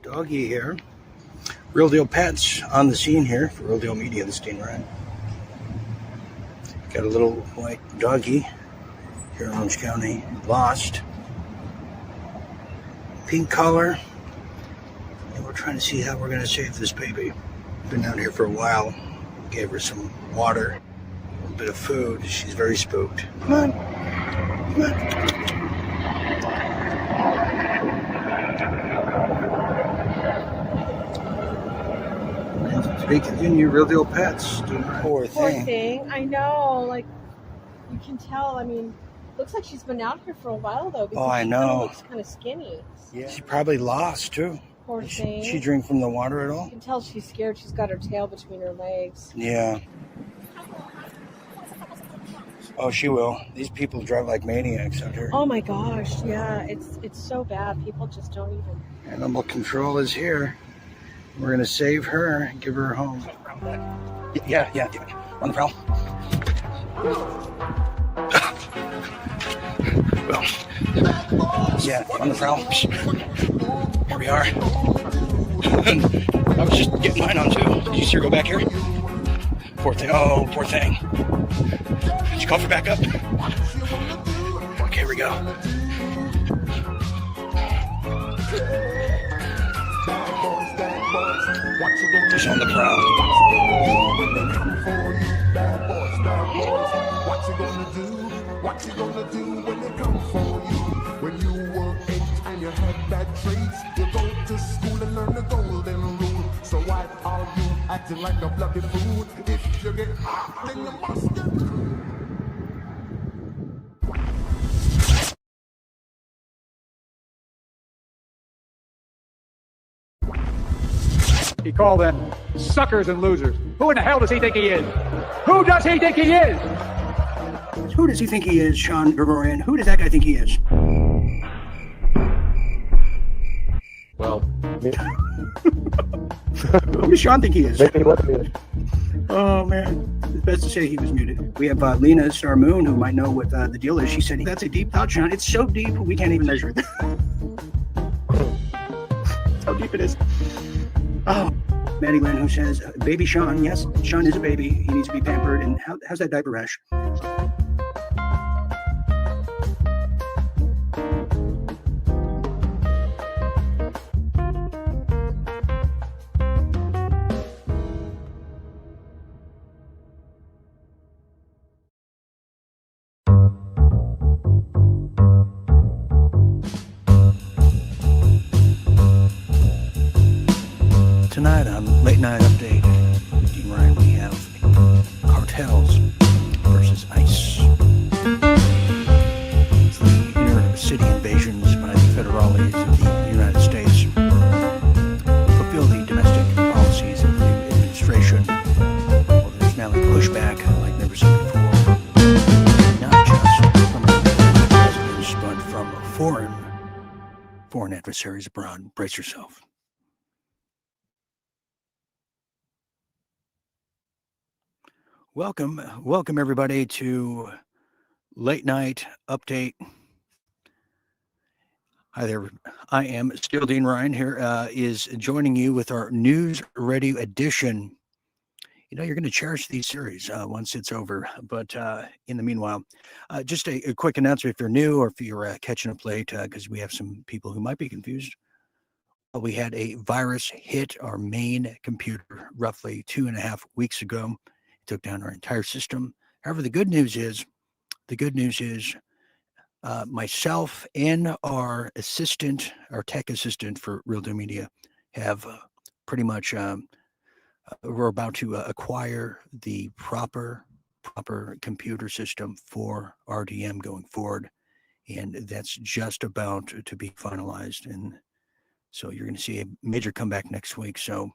Doggy here. Real Deal Pets on the scene here for Real Deal Media, TheRealDeanRyan. Got a little white doggy here in Orange County, lost. Pink collar. And we're trying to see how we're going to save this baby. Been out here for a while. Gave her some water, a little bit of food. She's very spooked. Come on. Come on. We continue Real Deal Pets. Poor thing. I know. Like, you can tell. I mean, looks like she's been out here for a while, though. Because I know. She looks kind of skinny. Yeah. She probably lost, too. Poor thing. She drink from the water at all? You can tell she's scared. She's got her tail between her legs. Yeah. Oh, she will. These people drive like maniacs out here. Oh, my gosh. Yeah, it's so bad. People just don't even... Animal control is here. We're going to save her and give her a home. Yeah. On the prowl. Well, yeah, on the prowl. Here we are. I was just getting mine on too. Did you see her go back here? Poor thing. Oh, poor thing. Did you call for backup? Okay, here we go. Just on the prowl. What you gonna do? What you gonna do when they come for you? When you were 8 and you had bad traits, you go to school and learn the golden rule. So why are you acting like a bloody fool? If you get hot, then you must get. He called them suckers and losers. Who in the hell does he think he is? Who does he think he is? Who does he think he is, Sean Gregorian? Who does that guy think he is? Well, Who does Sean think he is? maybe let me. Oh, man. It's best to say he was muted. We have Lena Star Moon, who might know what the deal is. She said, that's a deep thought, Sean. It's so deep, we can't even measure it. How deep it is. Oh, Maddie Lynn, who says, baby Sean. Yes, Sean is a baby. He needs to be pampered. And how's that diaper rash? Tonight on Late Night Update, Dean Ryan, we have Cartels versus ICE. It's the inner city invasions by the federales of the United States fulfill the domestic policies of the new administration. Well, there's now a pushback like never seen before, not just from the presidents, but from foreign adversaries abroad. Brace yourself. Welcome everybody to Late Night Update. Hi there, I am still Dean Ryan here, is joining you with our News Radio edition. You know, you're going to cherish these series once it's over, but in the meanwhile, just a quick announcement if you're new or if you're catching up late, because we have some people who might be confused. We had a virus hit our main computer roughly 2.5 weeks ago. Took down our entire system. However, the good news is myself and our tech assistant for Real Deal Media have pretty much, we're about to acquire the proper computer system for RDM going forward. And that's just about to be finalized. And so you're going to see a major comeback next week. So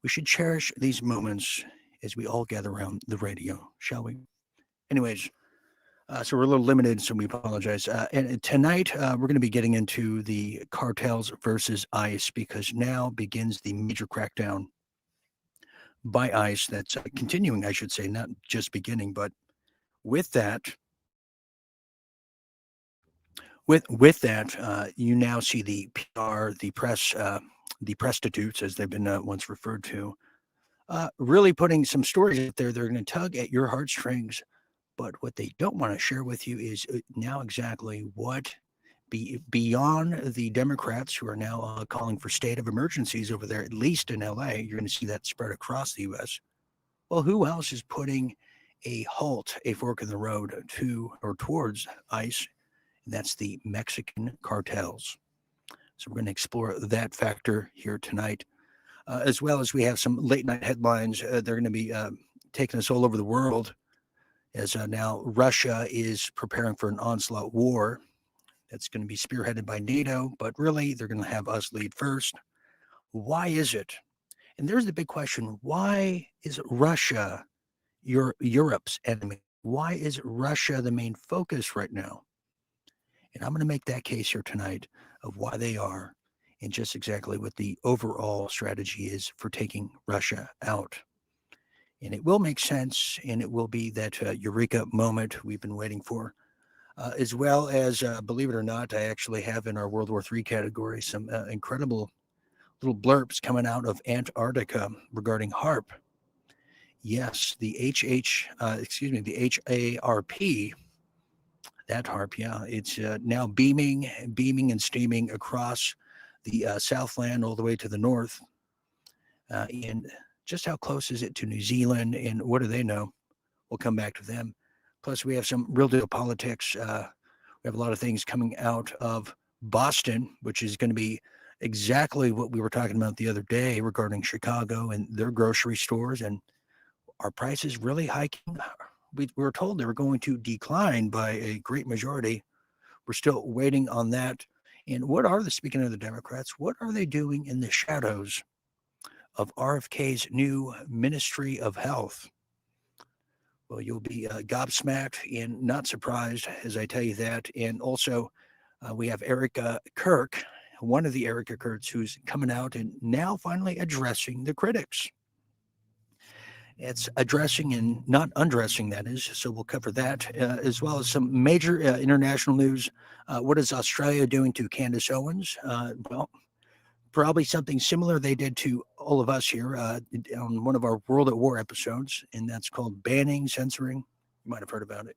we should cherish these moments as we all gather around the radio, shall we? Anyways, so we're a little limited, so we apologize. And tonight, we're going to be getting into the Cartels versus ICE, because now begins the major crackdown by ICE that's continuing, I should say, not just beginning, but with that, you now see the PR, the press the prostitutes, as they've been once referred to, really putting some stories out there. They're going to tug at your heartstrings, but what they don't want to share with you is now exactly what beyond the Democrats who are now calling for state of emergencies over there, at least in LA. You're going to see that spread across the U.S. Well, who else is putting a fork in the road to or towards ICE? And that's the Mexican cartels. So we're going to explore that factor here tonight, as well as we have some late night headlines. They're going to be taking us all over the world, as now Russia is preparing for an onslaught war that's going to be spearheaded by NATO, but really they're going to have us lead first. Why is it? And there's the big question. Why is Russia Europe's enemy? Why is Russia the main focus right now? And I'm going to make that case here tonight of why they are and just exactly what the overall strategy is for taking Russia out. And it will make sense, and it will be that eureka moment we've been waiting for. As well as, believe it or not, I actually have in our World War III category some incredible little blurbs coming out of Antarctica regarding HARP. Yes, the HARP, that HARP, yeah, it's now beaming and steaming across the Southland all the way to the north. And just how close is it to New Zealand, and what do they know? We'll come back to them. Plus, we have some real deal politics. We have a lot of things coming out of Boston, which is going to be exactly what we were talking about the other day regarding Chicago and their grocery stores. And are prices really hiking? We were told they were going to decline by a great majority. We're still waiting on that. And speaking of the Democrats, what are they doing in the shadows of RFK's new Ministry of Health? Well, you'll be gobsmacked and not surprised as I tell you that. And also, we have Erica Kirk, one of the Erica Kirks, who's coming out and now finally addressing the critics. It's addressing and not undressing, that is. So we'll cover that, as well as some major international news. What is Australia doing to Candace Owens? Well, probably something similar they did to all of us here on one of our World at War episodes, and that's called banning, censoring. You might have heard about it.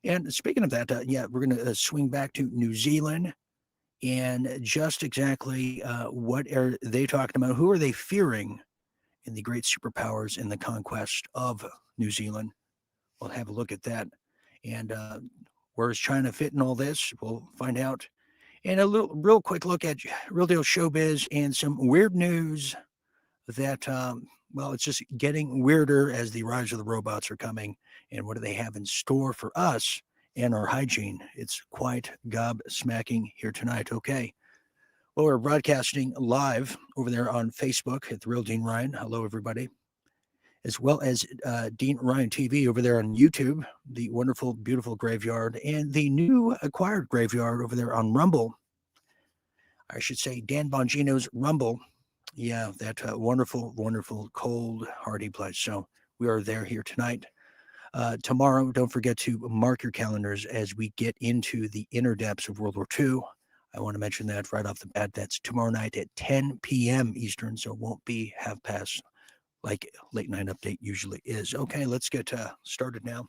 And speaking of that, we're going to swing back to New Zealand and just exactly what are they talking about? Who are they fearing in the great superpowers in the conquest of New Zealand? We'll have a look at that. And where is China fit in all this? We'll find out. And a real quick look at Real Deal Showbiz and some weird news that, it's just getting weirder as the rise of the robots are coming. And what do they have in store for us and our hygiene? It's quite gobsmacking here tonight. Okay. Well, we're broadcasting live over there on Facebook at TheRealDeanRyan. Hello, everybody. As well as Dean Ryan TV over there on YouTube, the wonderful, beautiful Graveyard, and the new acquired Graveyard over there on Rumble. I should say Dan Bongino's Rumble. Yeah, that wonderful, wonderful, cold, hearty place. So we are there here tonight. Tomorrow, don't forget to mark your calendars as we get into the inner depths of World War II. I want to mention that right off the bat. That's tomorrow night at 10 p.m. Eastern, so it won't be half past like late night update usually is. Okay, let's get started now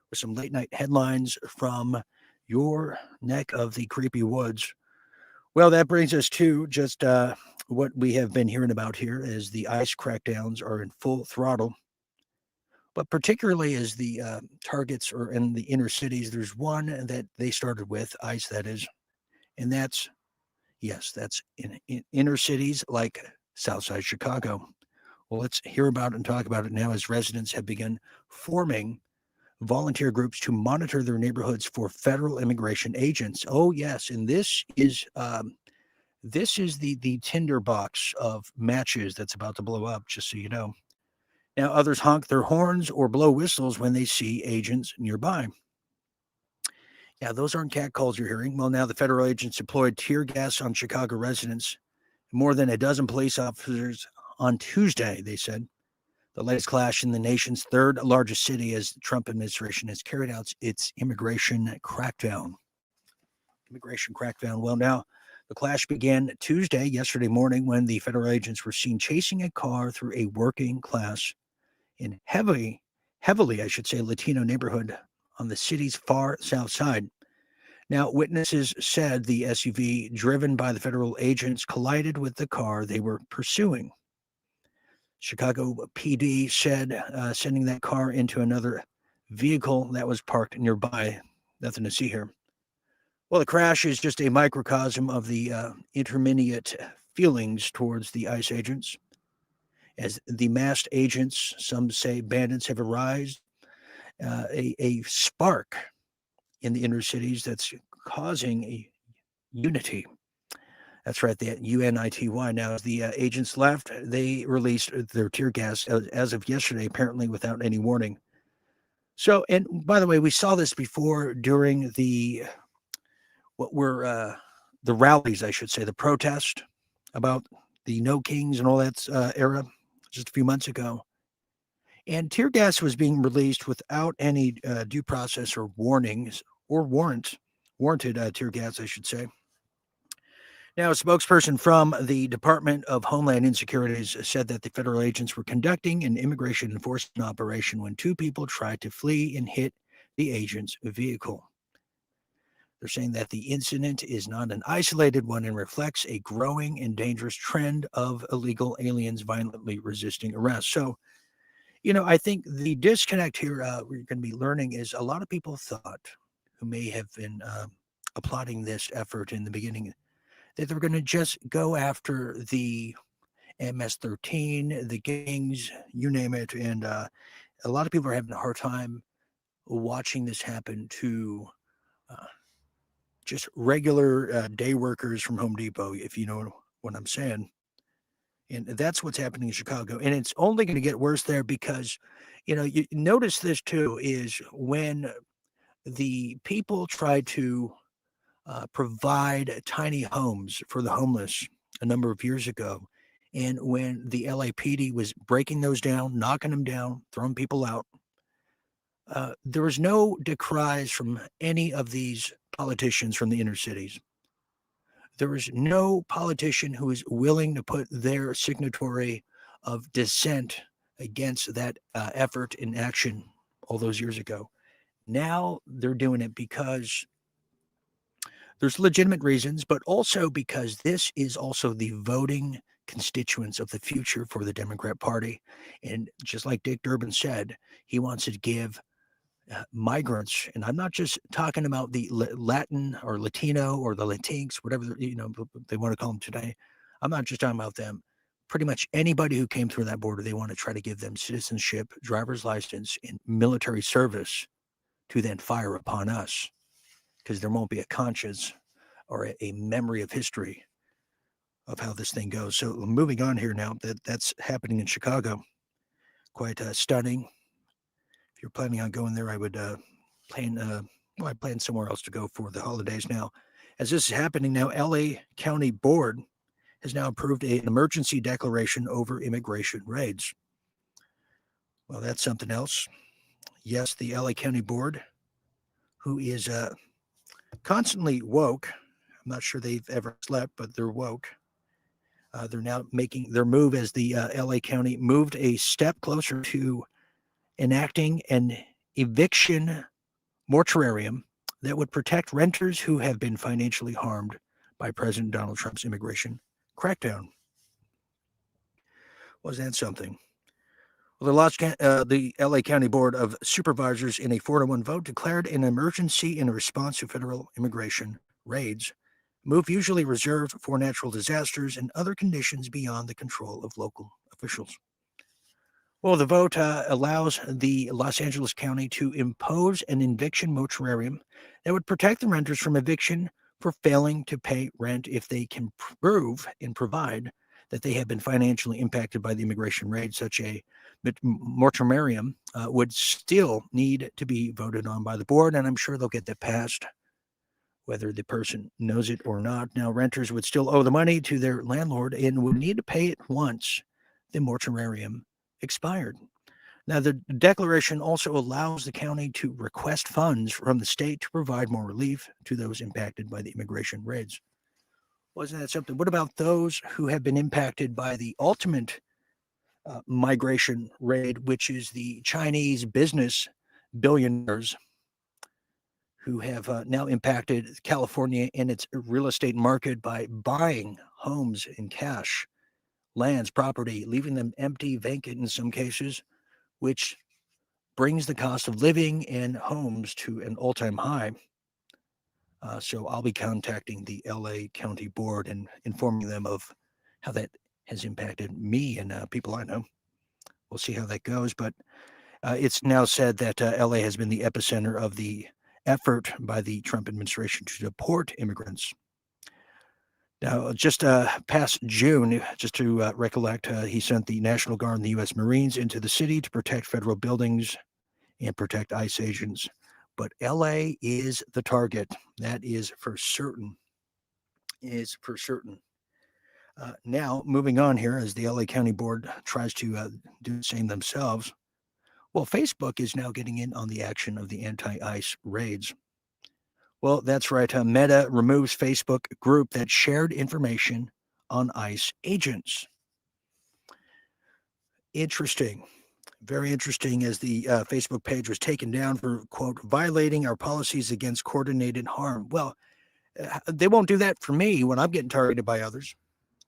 with some late night headlines from your neck of the creepy woods. Well, that brings us to just what we have been hearing about here as the ICE crackdowns are in full throttle. But particularly as the targets are in the inner cities, there's one that they started with, ICE that is, and that's in inner cities like Southside Chicago. Well, let's hear about it and talk about it now as residents have begun forming volunteer groups to monitor their neighborhoods for federal immigration agents. Oh, yes. And this is the tinderbox of matches that's about to blow up, just so you know. Now, others honk their horns or blow whistles when they see agents nearby. Yeah, those aren't catcalls you're hearing. Well, now the federal agents deployed tear gas on Chicago residents. More than a dozen police officers on Tuesday, they said. The latest clash in the nation's third largest city as the Trump administration has carried out its immigration crackdown. Well, now The clash began yesterday morning, when the federal agents were seen chasing a car through a working class in heavily, I should say, Latino neighborhood on the city's far south side. Now, witnesses said the SUV driven by the federal agents collided with the car they were pursuing. Chicago PD said sending that car into another vehicle that was parked nearby. Nothing to see here. Well, the crash is just a microcosm of the intermediate feelings towards the ICE agents. As the masked agents, some say bandits, have arisen, a spark in the inner cities that's causing a unity. That's right, the UNITY. Now, as the agents left, they released their tear gas as of yesterday, apparently without any warning. So, and by the way, we saw this before during the rallies, I should say, the protest about the No Kings and all that era just a few months ago. And tear gas was being released without any due process or warnings or warranted tear gas, I should say. Now, a spokesperson from the Department of Homeland Insecurity said that the federal agents were conducting an immigration enforcement operation when two people tried to flee and hit the agent's vehicle. They're saying that the incident is not an isolated one and reflects a growing and dangerous trend of illegal aliens violently resisting arrest. So, I think the disconnect here we're going to be learning is a lot of people thought, who may have been applauding this effort in the beginning, that they're going to just go after the MS-13, the gangs, you name it. And a lot of people are having a hard time watching this happen to just regular day workers from Home Depot, if you know what I'm saying. And that's what's happening in Chicago. And it's only going to get worse there because, you notice this too, is when the people try to provide tiny homes for the homeless a number of years ago, and when the LAPD was breaking those down, knocking them down, throwing people out, there was no decries from any of these politicians from the inner cities. There was no politician who was willing to put their signatory of dissent against that effort in action all those years ago. Now they're doing it because there's legitimate reasons, but also because this is also the voting constituents of the future for the Democrat Party. And just like Dick Durbin said, he wants to give migrants, and I'm not just talking about the Latin or Latino or the Latinx, whatever they want to call them today. I'm not just talking about them. Pretty much anybody who came through that border, they want to try to give them citizenship, driver's license, and military service to then fire upon us, because there won't be a conscience or a memory of history of how this thing goes. So moving on here now, that's happening in Chicago. Quite stunning. If you're planning on going there, I would I plan somewhere else to go for the holidays now. As this is happening now, LA County Board has now approved an emergency declaration over immigration raids. Well, that's something else. Yes, the LA County Board, who is constantly woke. I'm not sure they've ever slept, but they're woke. They're now making their move as the LA County moved a step closer to enacting an eviction moratorium that would protect renters who have been financially harmed by President Donald Trump's immigration crackdown. Was that something? Well, the LA County Board of Supervisors, in a 4-1 vote, declared an emergency in response to federal immigration raids, move usually reserved for natural disasters and other conditions beyond the control of local officials. Well, the vote allows the Los Angeles County to impose an eviction moratorium that would protect the renters from eviction for failing to pay rent if they can prove and provide that they have been financially impacted by the immigration raid. Such a moratorium would still need to be voted on by the board, and I'm sure they'll get that passed, whether the person knows it or not. Now, renters would still owe the money to their landlord and would need to pay it once the moratorium expired. Now, the declaration also allows the county to request funds from the state to provide more relief to those impacted by the immigration raids. Wasn't that something? What about those who have been impacted by the ultimate migration raid, which is the Chinese business billionaires who have now impacted California and its real estate market by buying homes in cash, lands, property, leaving them empty, vacant in some cases, which brings the cost of living and homes to an all-time high. So I'll be contacting the LA County Board and informing them of how that has impacted me and people I know. We'll see how that goes. But it's now said that LA has been the epicenter of the effort by the Trump administration to deport immigrants. Now, just past June, just to recollect, he sent the National Guard and the U.S. Marines into the city to protect federal buildings and protect ICE agents. But LA is the target. That is for certain. Now, moving on here, as the LA County Board tries to do the same themselves, well, Facebook is now getting in on the action of the anti-ICE raids. Well, that's right. Meta removes Facebook group that shared information on ICE agents. Interesting. Very interesting, as the Facebook page was taken down for, quote, violating our policies against coordinated harm. Well, they won't do that for me when I'm getting targeted by others.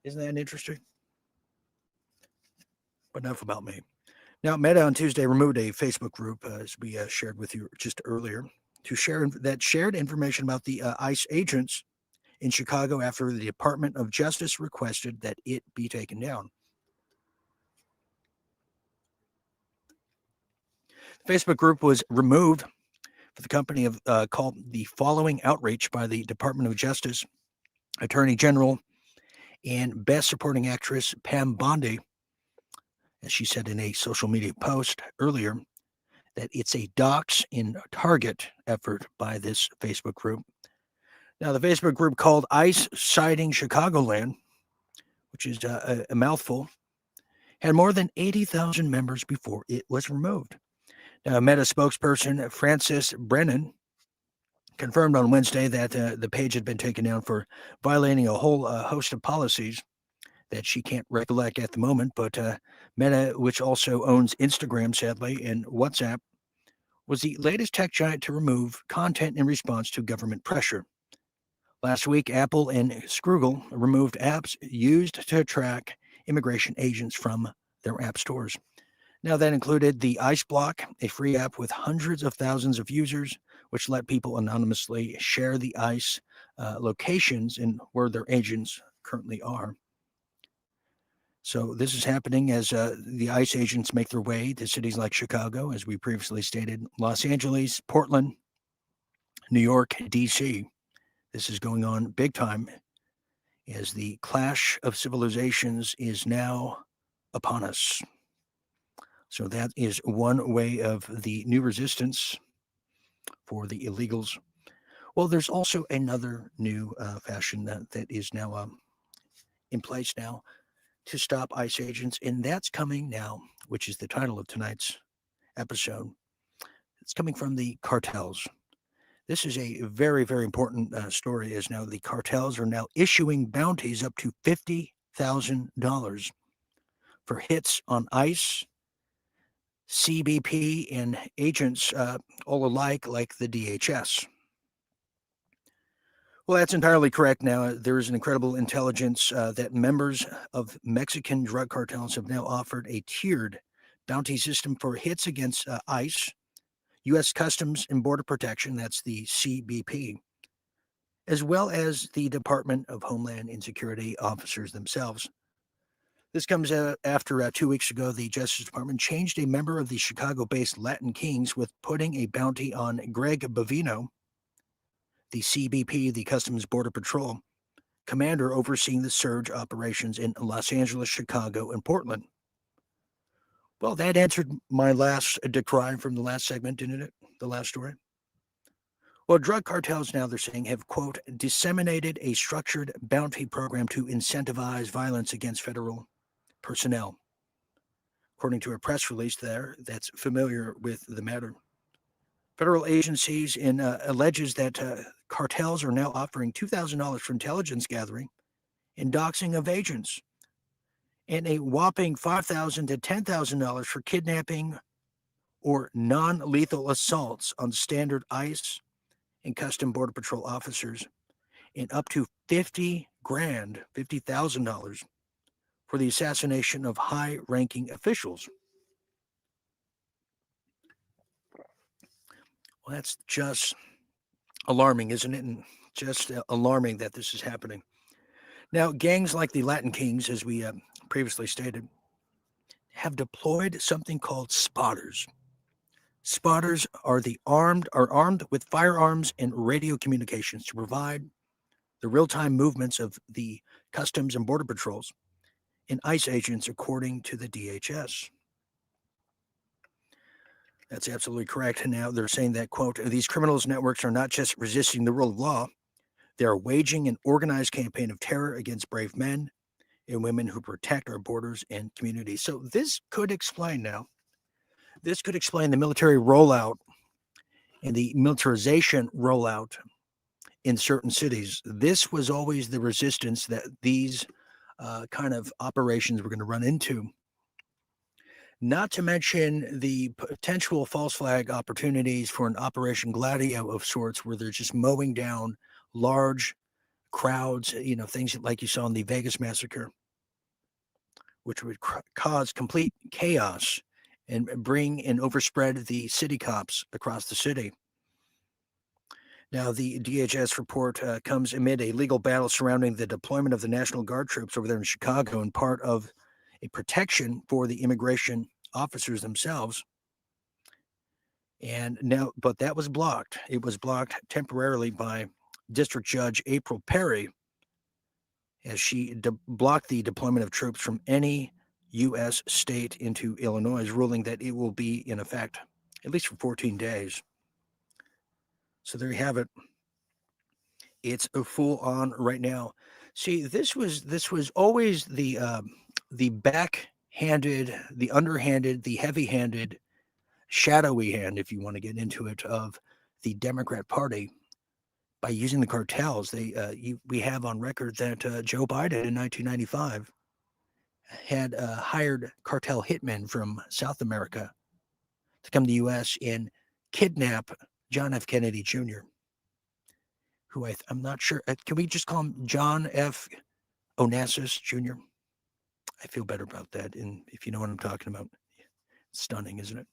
Isn't that interesting? But enough about me. Now, Meta on Tuesday removed a Facebook group, as we shared with you just earlier, to share that shared information about the ICE agents in Chicago after the Department of Justice requested that it be taken down. The Facebook group was removed for the company of called the following outreach by the Department of Justice Attorney General and Best Supporting Actress Pam Bondi, as she said in a social media post earlier, that it's a dox and target effort by this Facebook group. Now, the Facebook group called ICE Citing Chicagoland, which is a mouthful, had more than 80,000 members before it was removed. Now, Meta spokesperson Frances Brennan confirmed on Wednesday that the page had been taken down for violating a whole host of policies that she can't recollect at the moment. But Meta, which also owns Instagram, sadly, and WhatsApp, was the latest tech giant to remove content in response to government pressure. Last week, Apple and Google removed apps used to track immigration agents from their app stores. Now, that included the ICE Block, a free app with hundreds of thousands of users, which let people anonymously share the ICE locations and where their agents currently are. So this is happening as the ICE agents make their way to cities like Chicago, as we previously stated, Los Angeles, Portland, New York, D.C. This is going on big time as the clash of civilizations is now upon us. So that is one way of the new resistance for the illegals. Well, there's also another new fashion that is now in place now to stop ICE agents, and that's coming now, which is the title of tonight's episode. It's coming from the cartels. This is a very, very important story, as now the cartels are now issuing bounties up to $50,000 for hits on ICE, CBP, and agents all alike, like the DHS. Well, that's entirely correct. Now, there is an incredible intelligence that members of Mexican drug cartels have now offered a tiered bounty system for hits against ICE, U.S. Customs and Border Protection, that's the CBP, as well as the Department of Homeland Security officers themselves. This comes after 2 weeks ago, the Justice Department changed a member of the Chicago-based Latin Kings with putting a bounty on Greg Bovino, the CBP, the Customs Border Patrol commander overseeing the surge operations in Los Angeles, Chicago, and Portland. Well, that answered my last decry from the last segment, didn't it? The last story. Well, drug cartels now, they're saying, have, quote, disseminated a structured bounty program to incentivize violence against federal personnel. According to a press release there that's familiar with the matter. Federal agencies alleges that cartels are now offering $2,000 for intelligence gathering and doxing of agents, and a whopping $5,000 to $10,000 for kidnapping or non-lethal assaults on standard ICE and Custom Border Patrol officers, and up to $50,000 for the assassination of high-ranking officials. Well, that's just alarming, isn't it? And just alarming that this is happening. Now, gangs like the Latin Kings, as we previously stated, have deployed something called spotters. Spotters are armed with firearms and radio communications to provide the real-time movements of the Customs and Border Patrols and ICE agents, according to the DHS. That's absolutely correct. Now they're saying that, quote, these criminals networks are not just resisting the rule of law, they are waging an organized campaign of terror against brave men and women who protect our borders and communities. So this could explain the military rollout and the militarization rollout in certain cities. This was always the resistance that these kind of operations were going to run into. Not to mention the potential false flag opportunities for an Operation Gladio of sorts, where they're just mowing down large crowds, things like you saw in the Vegas massacre, which would cause complete chaos and bring and overspread the city cops across the city. Now, the DHS report comes amid a legal battle surrounding the deployment of the National Guard troops over there in Chicago, and part of a protection for the immigration officers themselves. And now, but that was blocked. It was blocked temporarily by District Judge April Perry, as she blocked the deployment of troops from any U.S. state into Illinois, ruling that it will be in effect at least for 14 days. So there you have it. It's a full on right now. See, this was always the backhanded, the underhanded, the heavy-handed, shadowy hand, if you want to get into it, of the Democrat Party by using the cartels. We have on record that Joe Biden in 1995 had hired cartel hitmen from South America to come to the U.S. and kidnap John F. Kennedy Jr., who I'm not sure. Can we just call him John F. Onassis Jr.? I feel better about that. And if you know what I'm talking about, stunning, isn't it?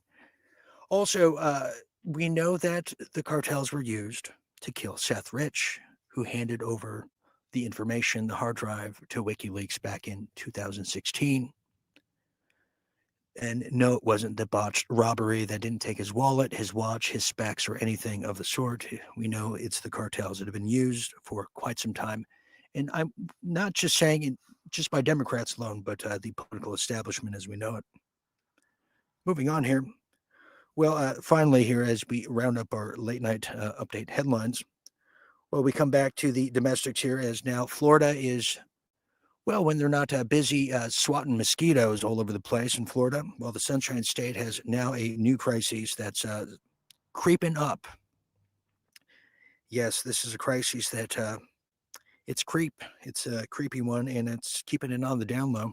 Also, we know that the cartels were used to kill Seth Rich, who handed over the information, the hard drive, to WikiLeaks back in 2016. And no, it wasn't the botched robbery that didn't take his wallet, his watch, his specs, or anything of the sort. We know it's the cartels that have been used for quite some time. And I'm not just saying it just by Democrats alone, but the political establishment as we know it. Moving on here. Well, finally here, as we round up our late night update headlines, well, we come back to the domestics here, as now Florida is, well, when they're not busy swatting mosquitoes all over the place in Florida, well, the Sunshine State has now a new crisis that's creeping up. Yes, this is a crisis that it's a creepy one, and it's keeping it on the down low.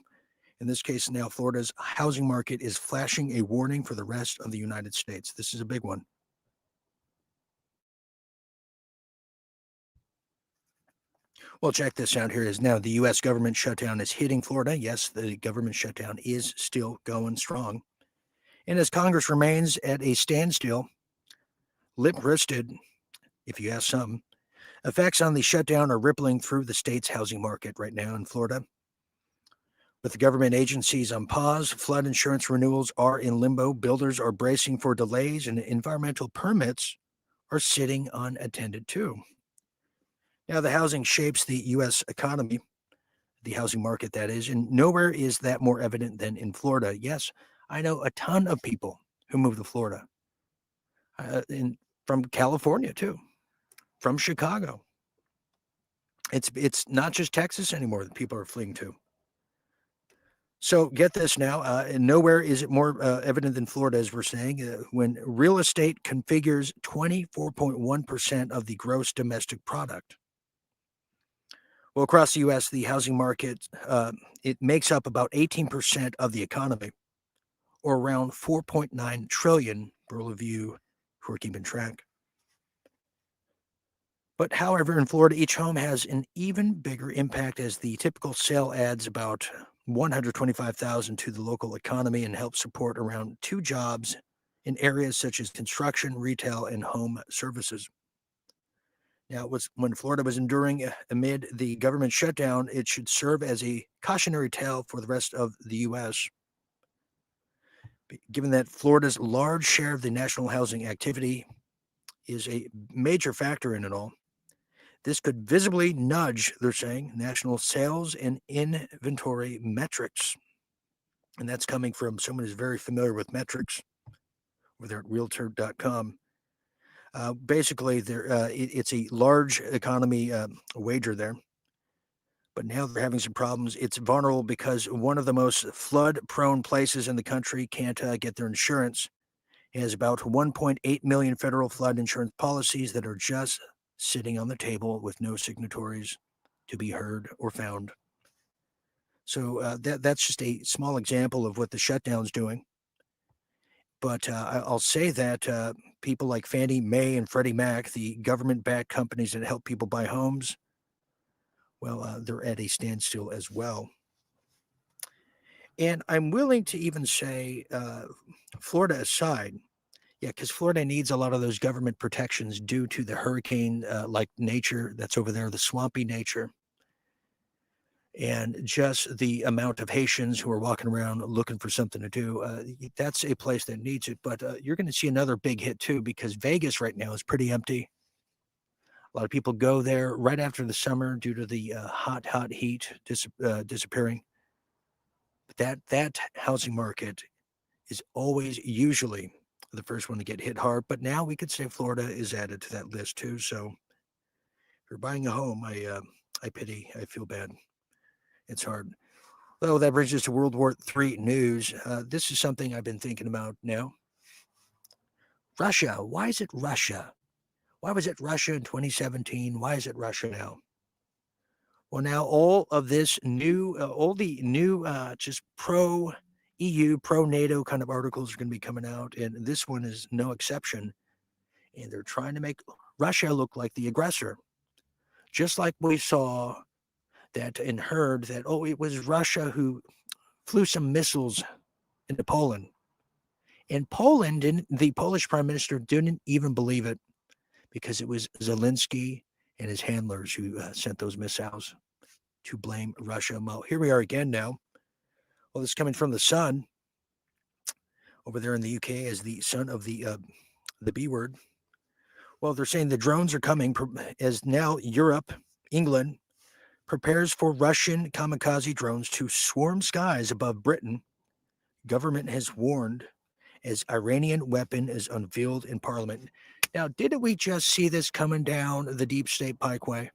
In this case, now Florida's housing market is flashing a warning for the rest of the United States. This is a big one. Well, check this out here. Is now the U.S. government shutdown is hitting Florida. Yes, the government shutdown is still going strong. And as Congress remains at a standstill, lip-wristed, if you ask some, effects on the shutdown are rippling through the state's housing market right now in Florida. With the government agencies on pause, flood insurance renewals are in limbo, builders are bracing for delays, and environmental permits are sitting unattended too. Now, the housing shapes the U.S. economy, the housing market that is, and nowhere is that more evident than in Florida. Yes, I know a ton of people who moved to Florida, from California too, from Chicago. It's not just Texas anymore that people are fleeing to. So get this now, and nowhere is it more evident than Florida, as we're saying, when real estate configures 24.1% of the gross domestic product. Well, across the U.S., the housing market, it makes up about 18% of the economy, or around 4.9 trillion for all of you who are keeping track. But however, in Florida, each home has an even bigger impact, as the typical sale adds about 125,000 to the local economy and helps support around 2 jobs in areas such as construction, retail, and home services. Now, it was when Florida was enduring amid the government shutdown, it should serve as a cautionary tale for the rest of the U.S. Given that Florida's large share of the national housing activity is a major factor in it all, this could visibly nudge, they're saying, national sales and inventory metrics. And that's coming from someone who's very familiar with metrics over there at Realtor.com. Basically, it's a large economy wager there. But now they're having some problems. It's vulnerable because one of the most flood-prone places in the country can't get their insurance. It has about 1.8 million federal flood insurance policies that are just sitting on the table with no signatories to be heard or found. So that's just a small example of what the shutdown's doing. But I'll say that people like Fannie Mae and Freddie Mac, the government-backed companies that help people buy homes, well, they're at a standstill as well. And I'm willing to even say, Florida aside, yeah, because Florida needs a lot of those government protections due to the hurricane-like nature that's over there, the swampy nature, and just the amount of Haitians who are walking around looking for something to do. That's a place that needs it. But you're going to see another big hit too, because Vegas right now is pretty empty. A lot of people go there right after the summer due to the hot heat disappearing. But that housing market is always usually the first one to get hit hard. But now we could say Florida is added to that list too. So if you're buying a home, I pity, I feel bad. It's hard. Well, that brings us to World War III news. This is something I've been thinking about now. Russia. Why is it Russia? Why was it Russia in 2017? Why is it Russia now? Well, now all the new just pro-EU, pro-NATO kind of articles are going to be coming out, and this one is no exception. And they're trying to make Russia look like the aggressor. Just like we saw that and heard that, it was Russia who flew some missiles into Poland. And the Polish prime minister didn't even believe it, because it was Zelensky and his handlers who sent those missiles to blame Russia. Well, here we are again now. Well, this is coming from The Sun over there in the UK as the son of the B word. Well, they're saying the drones are coming as now Europe, England, prepares for Russian kamikaze drones to swarm skies above Britain. Government has warned as Iranian weapon is unveiled in Parliament. Now, didn't we just see this coming down the deep state pikeway?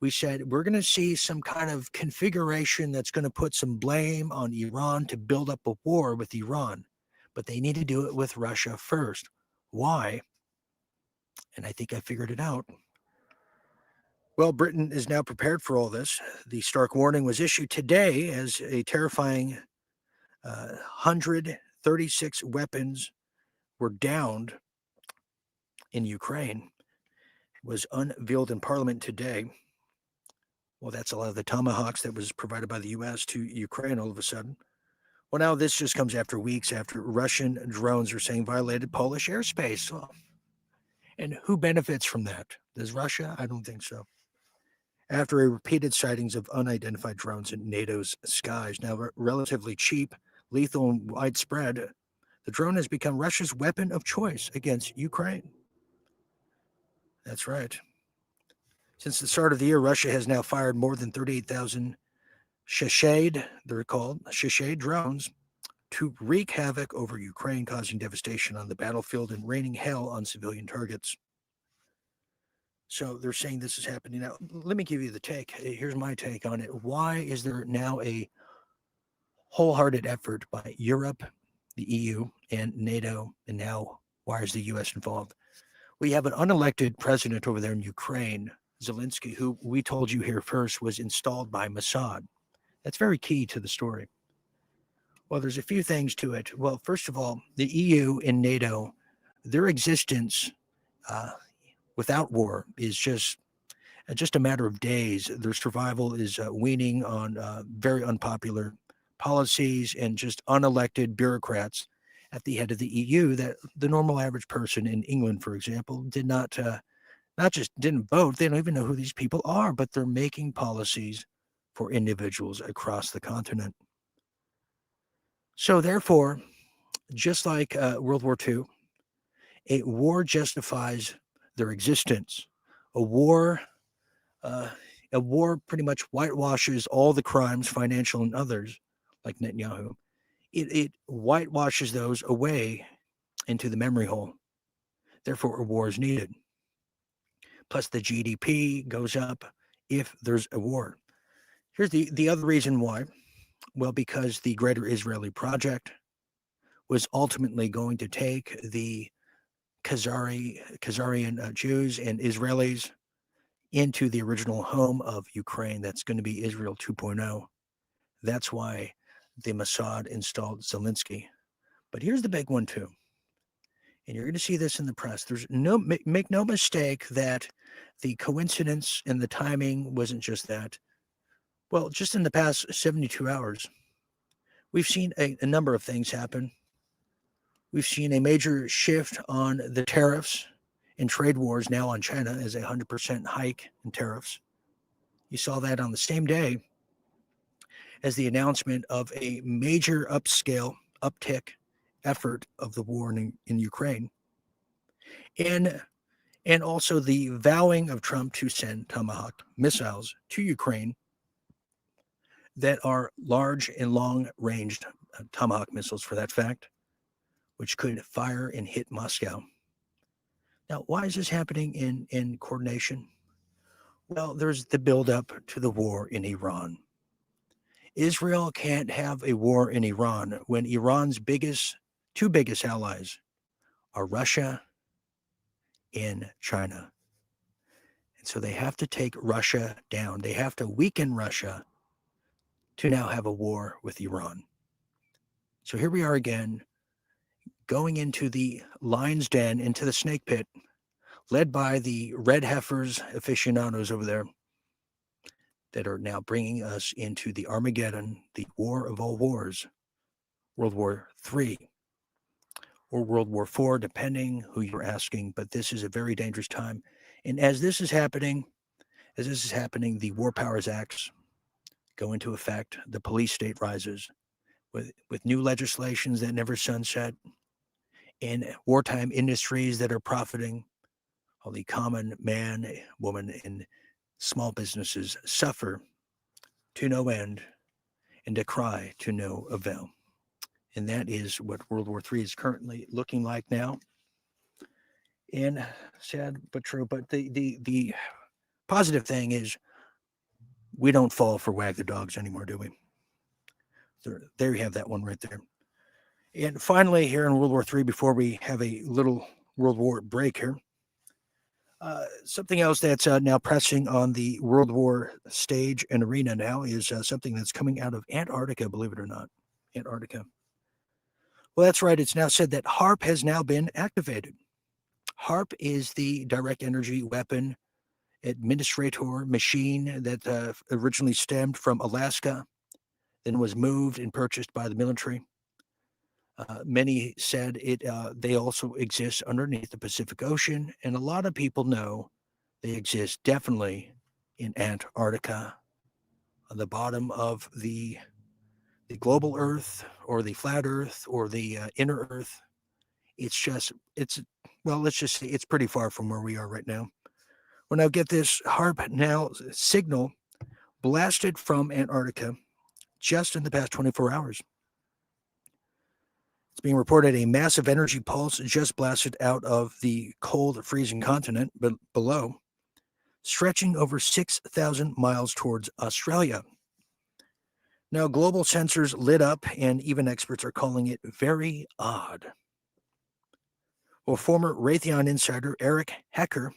We said we're going to see some kind of configuration that's going to put some blame on Iran to build up a war with Iran. But they need to do it with Russia first. Why? And I think I figured it out. Well, Britain is now prepared for all this. The stark warning was issued today as a terrifying 136 weapons were downed in Ukraine. It was unveiled in Parliament today. Well, that's a lot of the Tomahawks that was provided by the U.S. to Ukraine all of a sudden. Well, now this just comes after weeks after Russian drones are saying violated Polish airspace. Oh. And who benefits from that? Does Russia? I don't think so. After a repeated sightings of unidentified drones in NATO's skies, now relatively cheap, lethal, and widespread, the drone has become Russia's weapon of choice against Ukraine. That's right. Since the start of the year, Russia has now fired more than 38,000 Shahid, they're called, Shahid drones, to wreak havoc over Ukraine, causing devastation on the battlefield and raining hell on civilian targets. So they're saying this is happening now. Let me give you the take. Here's my take on it. Why is there now a wholehearted effort by Europe, the EU, and NATO, and now why is the U.S. involved? We have an unelected president over there in Ukraine, Zelensky, who we told you here first was installed by Mossad. That's very key to the story. Well, there's a few things to it. Well, first of all, the EU and NATO, their existence without war is just a matter of days. Their survival is weaning on very unpopular policies and just unelected bureaucrats at the head of the EU that the normal average person in England, for example, did not just didn't vote. They don't even know who these people are, but they're making policies for individuals across the continent. So therefore, just like World War II, a war justifies their existence. A war pretty much whitewashes all the crimes, financial and others, like Netanyahu. It whitewashes those away into the memory hole. Therefore, a war is needed. Plus, the GDP goes up if there's a war. Here's the other reason why. Well, because the Greater Israeli Project was ultimately going to take the Khazarian Jews and Israelis into the original home of Ukraine. That's going to be Israel 2.0. That's why the Mossad installed Zelensky. But here's the big one too. And you're going to see this in the press. There's make no mistake that the coincidence and the timing wasn't just that. Well, just in the past 72 hours, we've seen a number of things happen. We've seen a major shift on the tariffs and trade wars now on China as a 100% hike in tariffs. You saw that on the same day as the announcement of a major uptick effort of the war in Ukraine. And also the vowing of Trump to send Tomahawk missiles to Ukraine that are large and long-ranged Tomahawk missiles, for that fact, which could fire and hit Moscow. Now, why is this happening in coordination? Well, there's the buildup to the war in Iran. Israel can't have a war in Iran when Iran's two biggest allies are Russia and China. And so they have to take Russia down. They have to weaken Russia to now have a war with Iran. So here we are again, going into the lion's den, into the snake pit, led by the red heifers aficionados over there that are now bringing us into the Armageddon, the war of all wars, World War III or World War IV, depending who you're asking. But this is a very dangerous time. And as this is happening, the War Powers Acts go into effect. The police state rises with new legislations that never sunset, and wartime industries that are profiting. All the common man, woman, and small businesses suffer to no end and decry to no avail. And that is what World War III is currently looking like now. And sad but true. But the positive thing is we don't fall for wag the dogs anymore, do we? There you have that one right there. And finally, here in World War III, before we have a little World War break here, something else that's now pressing on the World War stage and arena now is something that's coming out of Antarctica, believe it or not. Antarctica. Well, that's right. It's now said that HARP has now been activated. HARP is the direct energy weapon administrator machine that originally stemmed from Alaska, then was moved and purchased by the military. Many said they also exist underneath the Pacific Ocean, and a lot of people know they exist definitely in Antarctica, on the bottom of the global Earth or the flat Earth or the inner Earth. Let's just say it's pretty far from where we are right now. Well, now get this, HARP now signal blasted from Antarctica just in the past 24 hours. It's being reported a massive energy pulse just blasted out of the cold, freezing continent below, stretching over 6,000 miles towards Australia. Now, global sensors lit up, and even experts are calling it very odd. Well, former Raytheon insider Eric Hecker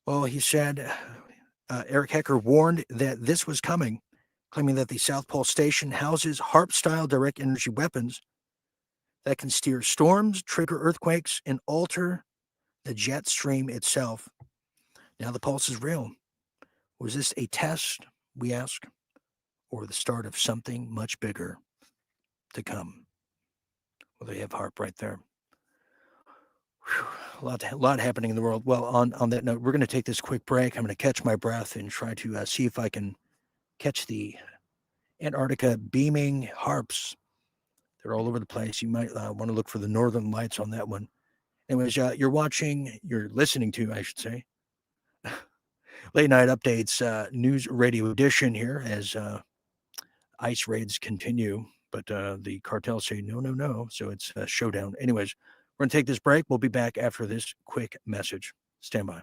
Well, he said Eric Hecker warned that this was coming, claiming that the South Pole Station houses HARP-style direct energy weapons that can steer storms, trigger earthquakes, and alter the jet stream itself. Now the pulse is real. Was this a test, we ask, or the start of something much bigger to come? Well, they have HARP right there. Whew, a lot happening in the world. Well, on that note, we're going to take this quick break. I'm going to catch my breath and try to see if I can catch the Antarctica beaming harps. They're all over the place. You might want to look for the northern lights on that one. Anyways, you're listening to, I should say, Late Night Updates news radio edition here as ice raids continue. But the cartels say no, no, no. So it's a showdown. Anyways, we're going to take this break. We'll be back after this quick message. Stand by.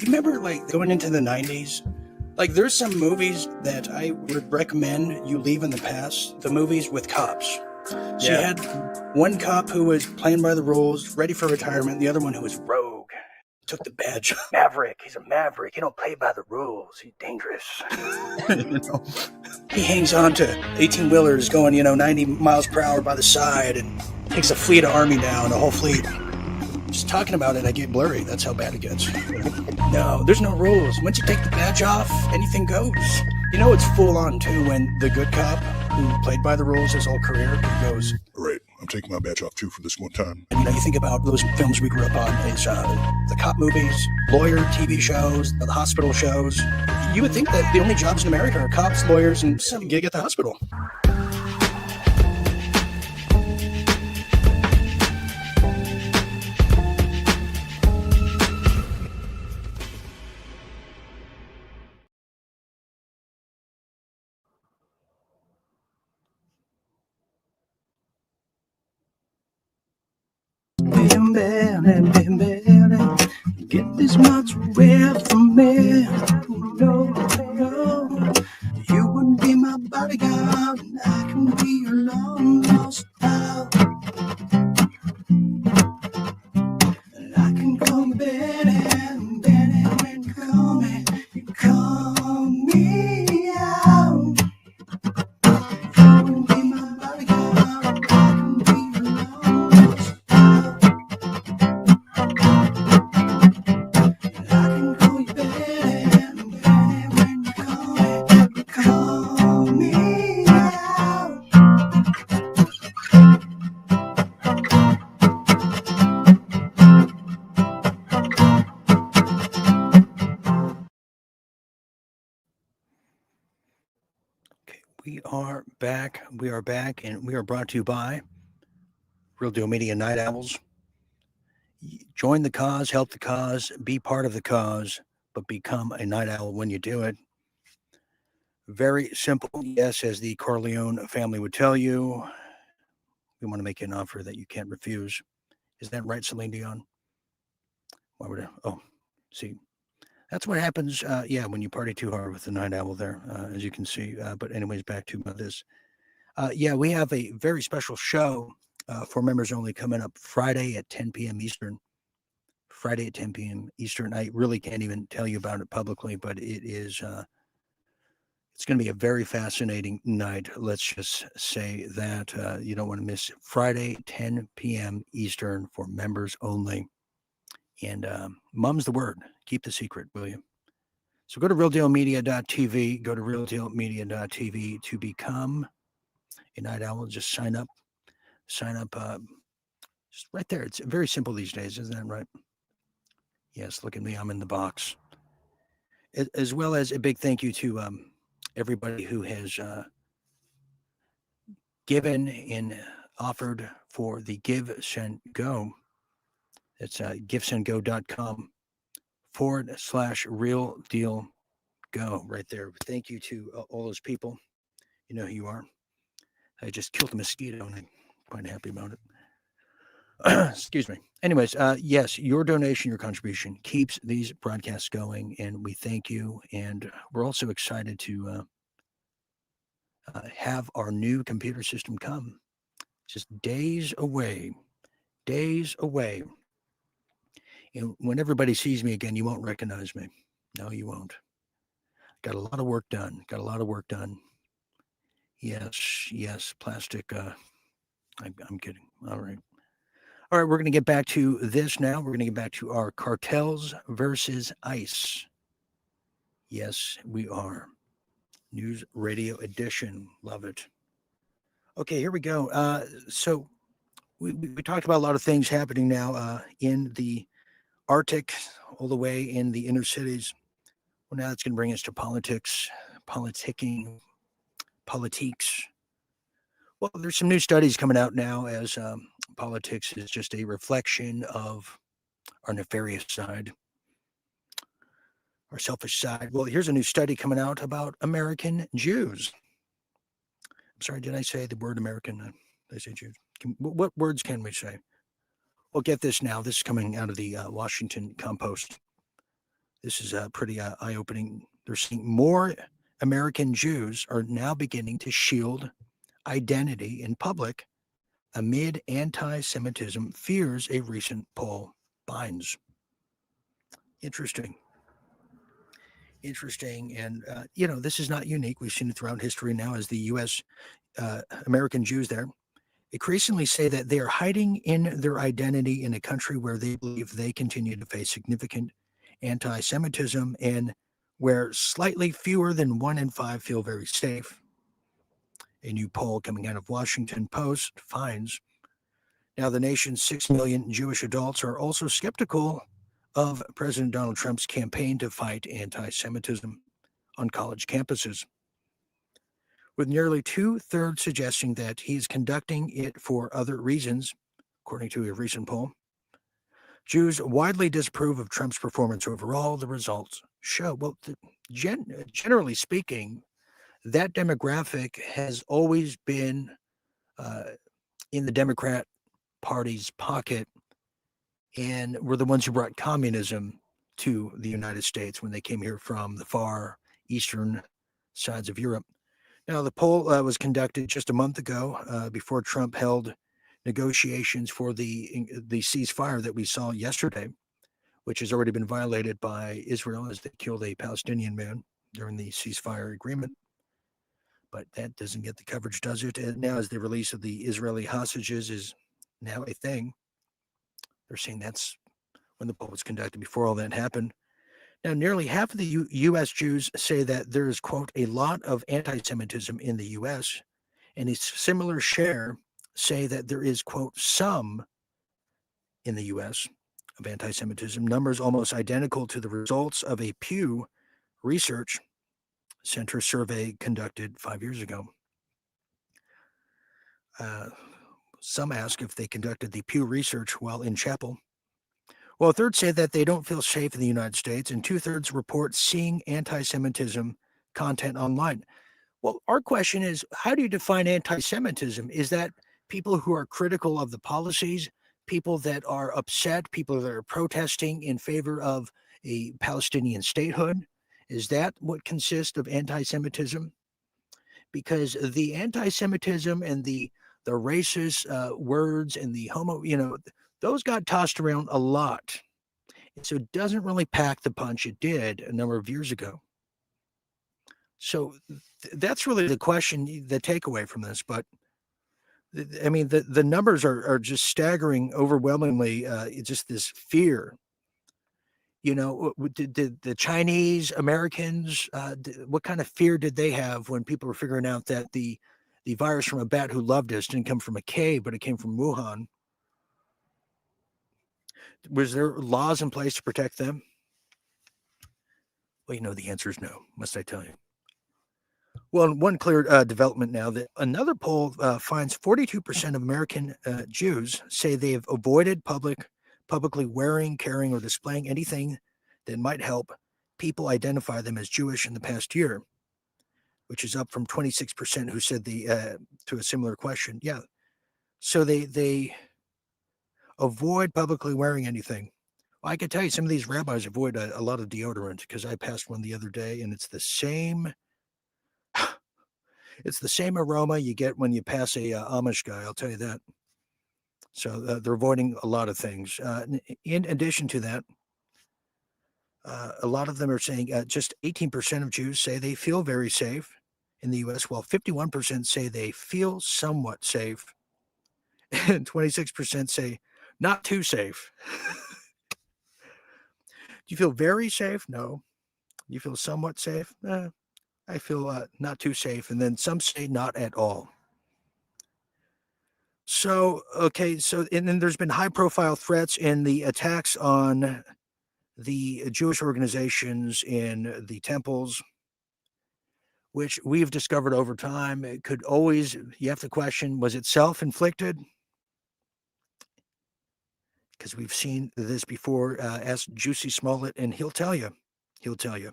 Remember, like, going into the 90s? Like, there's some movies that I would recommend you leave in the past. The movies with cops. So you had one cop who was playing by the rules, ready for retirement. The other one who was rogue. Took the badge. Maverick. He's a maverick. He don't play by the rules. He's dangerous. You know? He hangs on to 18-wheelers going, 90 miles per hour by the side and takes a fleet of army down, a whole fleet. Just talking about it, I get blurry. That's how bad it gets. No, there's no rules. Once you take the badge off, anything goes. It's full on too when the good cop who played by the rules his whole career goes, Right, I'm taking my badge off too for this one time. And you think about those films we grew up on is the cop movies, lawyer TV shows, the hospital shows. You would think that the only jobs in America are cops, lawyers, and some gig at the hospital. Get this much away from me. No, no, you wouldn't be my bodyguard, and I can be your long lost pal. And I can call you Betty, and Betty, when you call me out. You wouldn't be my bodyguard, I can be your long lost pal. We are back. We are back, and we are brought to you by Real Deal Media Night Owls. Join the cause, help the cause, be part of the cause, but become a night owl when you do it. Very simple. Yes, as the Corleone family would tell you, we want to make you an offer that you can't refuse. Is that right, Celine Dion? Why would I? Oh, see. That's what happens, when you party too hard with the night owl there, as you can see. But anyways, back to this. We have a very special show for members only coming up Friday at 10 p.m. Eastern. Friday at 10 p.m. Eastern. I really can't even tell you about it publicly, but it is, it's going to be a very fascinating night. Let's just say that you don't want to miss Friday, 10 p.m. Eastern for members only. And mum's the word. Keep the secret, will you? So go to realdealmedia.tv. Go to realdealmedia.tv to become a night owl. Just sign up. Just right there. It's very simple these days, isn't that right? Yes, look at me. I'm in the box. As well as a big thank you to everybody who has given and offered for the Give, Send, Go. It's givesendgo.com/real deal go right there. Thank you to all those people. You know who you are. I just killed a mosquito and I'm quite happy about it. Excuse me. Anyways, yes, your donation, your contribution keeps these broadcasts going, and we thank you. And we're also excited to have our new computer system come. Just days away. Days away. And when everybody sees me again, you won't recognize me. No, you won't. Got a lot of work done. Got a lot of work done. Yes, plastic. I'm kidding. All right. All right, we're going to get back to this now. We're going to get back to our Cartels versus ICE. Yes, we are. News Radio Edition. Love it. Okay, here we go. So we talked about a lot of things happening now in the Arctic, all the way in the inner cities. Well, now that's going to bring us to politics, politicking, politiques. Well, there's some new studies coming out now as politics is just a reflection of our nefarious side, our selfish side. Well, here's a new study coming out about American Jews. I'm sorry, did I say the word American? Did I say Jews? What words can we say? Well, get this now. This is coming out of the Washington Compost. This is pretty eye-opening. They're seeing more American Jews are now beginning to shield identity in public amid anti-Semitism fears, a recent poll finds. Interesting. And, this is not unique. We've seen it throughout history now as the U.S. American Jews there increasingly say that they are hiding in their identity in a country where they believe they continue to face significant anti-Semitism and where slightly fewer than 1 in 5 feel very safe. A new poll coming out of Washington Post finds now the nation's 6 million Jewish adults are also skeptical of President Donald Trump's campaign to fight anti-Semitism on college campuses, with nearly 2/3 suggesting that he's conducting it for other reasons, according to a recent poll. Jews widely disapprove of Trump's performance overall, the results show. Well, generally speaking, that demographic has always been in the Democrat Party's pocket, and were the ones who brought communism to the United States when they came here from the far eastern sides of Europe. Now, the poll was conducted just a month ago before Trump held negotiations for the ceasefire that we saw yesterday, which has already been violated by Israel as they killed a Palestinian man during the ceasefire agreement. But that doesn't get the coverage, does it? And now, as the release of the Israeli hostages is now a thing, they're saying that's when the poll was conducted before all that happened. Now, nearly half of the U.S. Jews say that there is, quote, a lot of anti-Semitism in the U.S., and a similar share say that there is, quote, some in the U.S. of anti-Semitism, numbers almost identical to the results of a Pew Research Center survey conducted 5 years ago. Some ask if they conducted the Pew Research while in chapel. Well, a third say that they don't feel safe in the United States, and 2/3 report seeing anti-Semitism content online. Well, our question is, how do you define anti-Semitism? Is that people who are critical of the policies, people that are upset, people that are protesting in favor of a Palestinian statehood? Is that what consists of anti-Semitism? Because the anti-Semitism and the racist words and the those got tossed around a lot. And so it doesn't really pack the punch it did a number of years ago. So that's really the question, the takeaway from this. But I mean, the numbers are just staggering, overwhelmingly. It's just this fear. Did the Chinese Americans, what kind of fear did they have when people were figuring out that the virus from a bat who loved us didn't come from a cave, but it came from Wuhan? Was there laws in place to protect them? Well, the answer is no, must I tell you. Well, one clear development now that another poll finds 42% of American Jews say they have avoided publicly wearing, carrying, or displaying anything that might help people identify them as Jewish in the past year, which is up from 26% who said to a similar question. Yeah. So they avoid publicly wearing anything. Well, I can tell you some of these rabbis avoid a lot of deodorant because I passed one the other day and it's the same. It's the same aroma you get when you pass a Amish guy. I'll tell you that. So they're avoiding a lot of things. In addition to that, a lot of them are saying just 18% of Jews say they feel very safe in the U.S., while 51% say they feel somewhat safe, and 26% say not too safe. Do you feel very safe? No. You feel somewhat safe? I feel not too safe. And then some say not at all. So, okay, and then there's been high-profile threats in the attacks on the Jewish organizations in the temples, which we've discovered over time. It could always, you have to question, was it self-inflicted? Because we've seen this before. Ask Juicy Smollett, and he'll tell you. He'll tell you.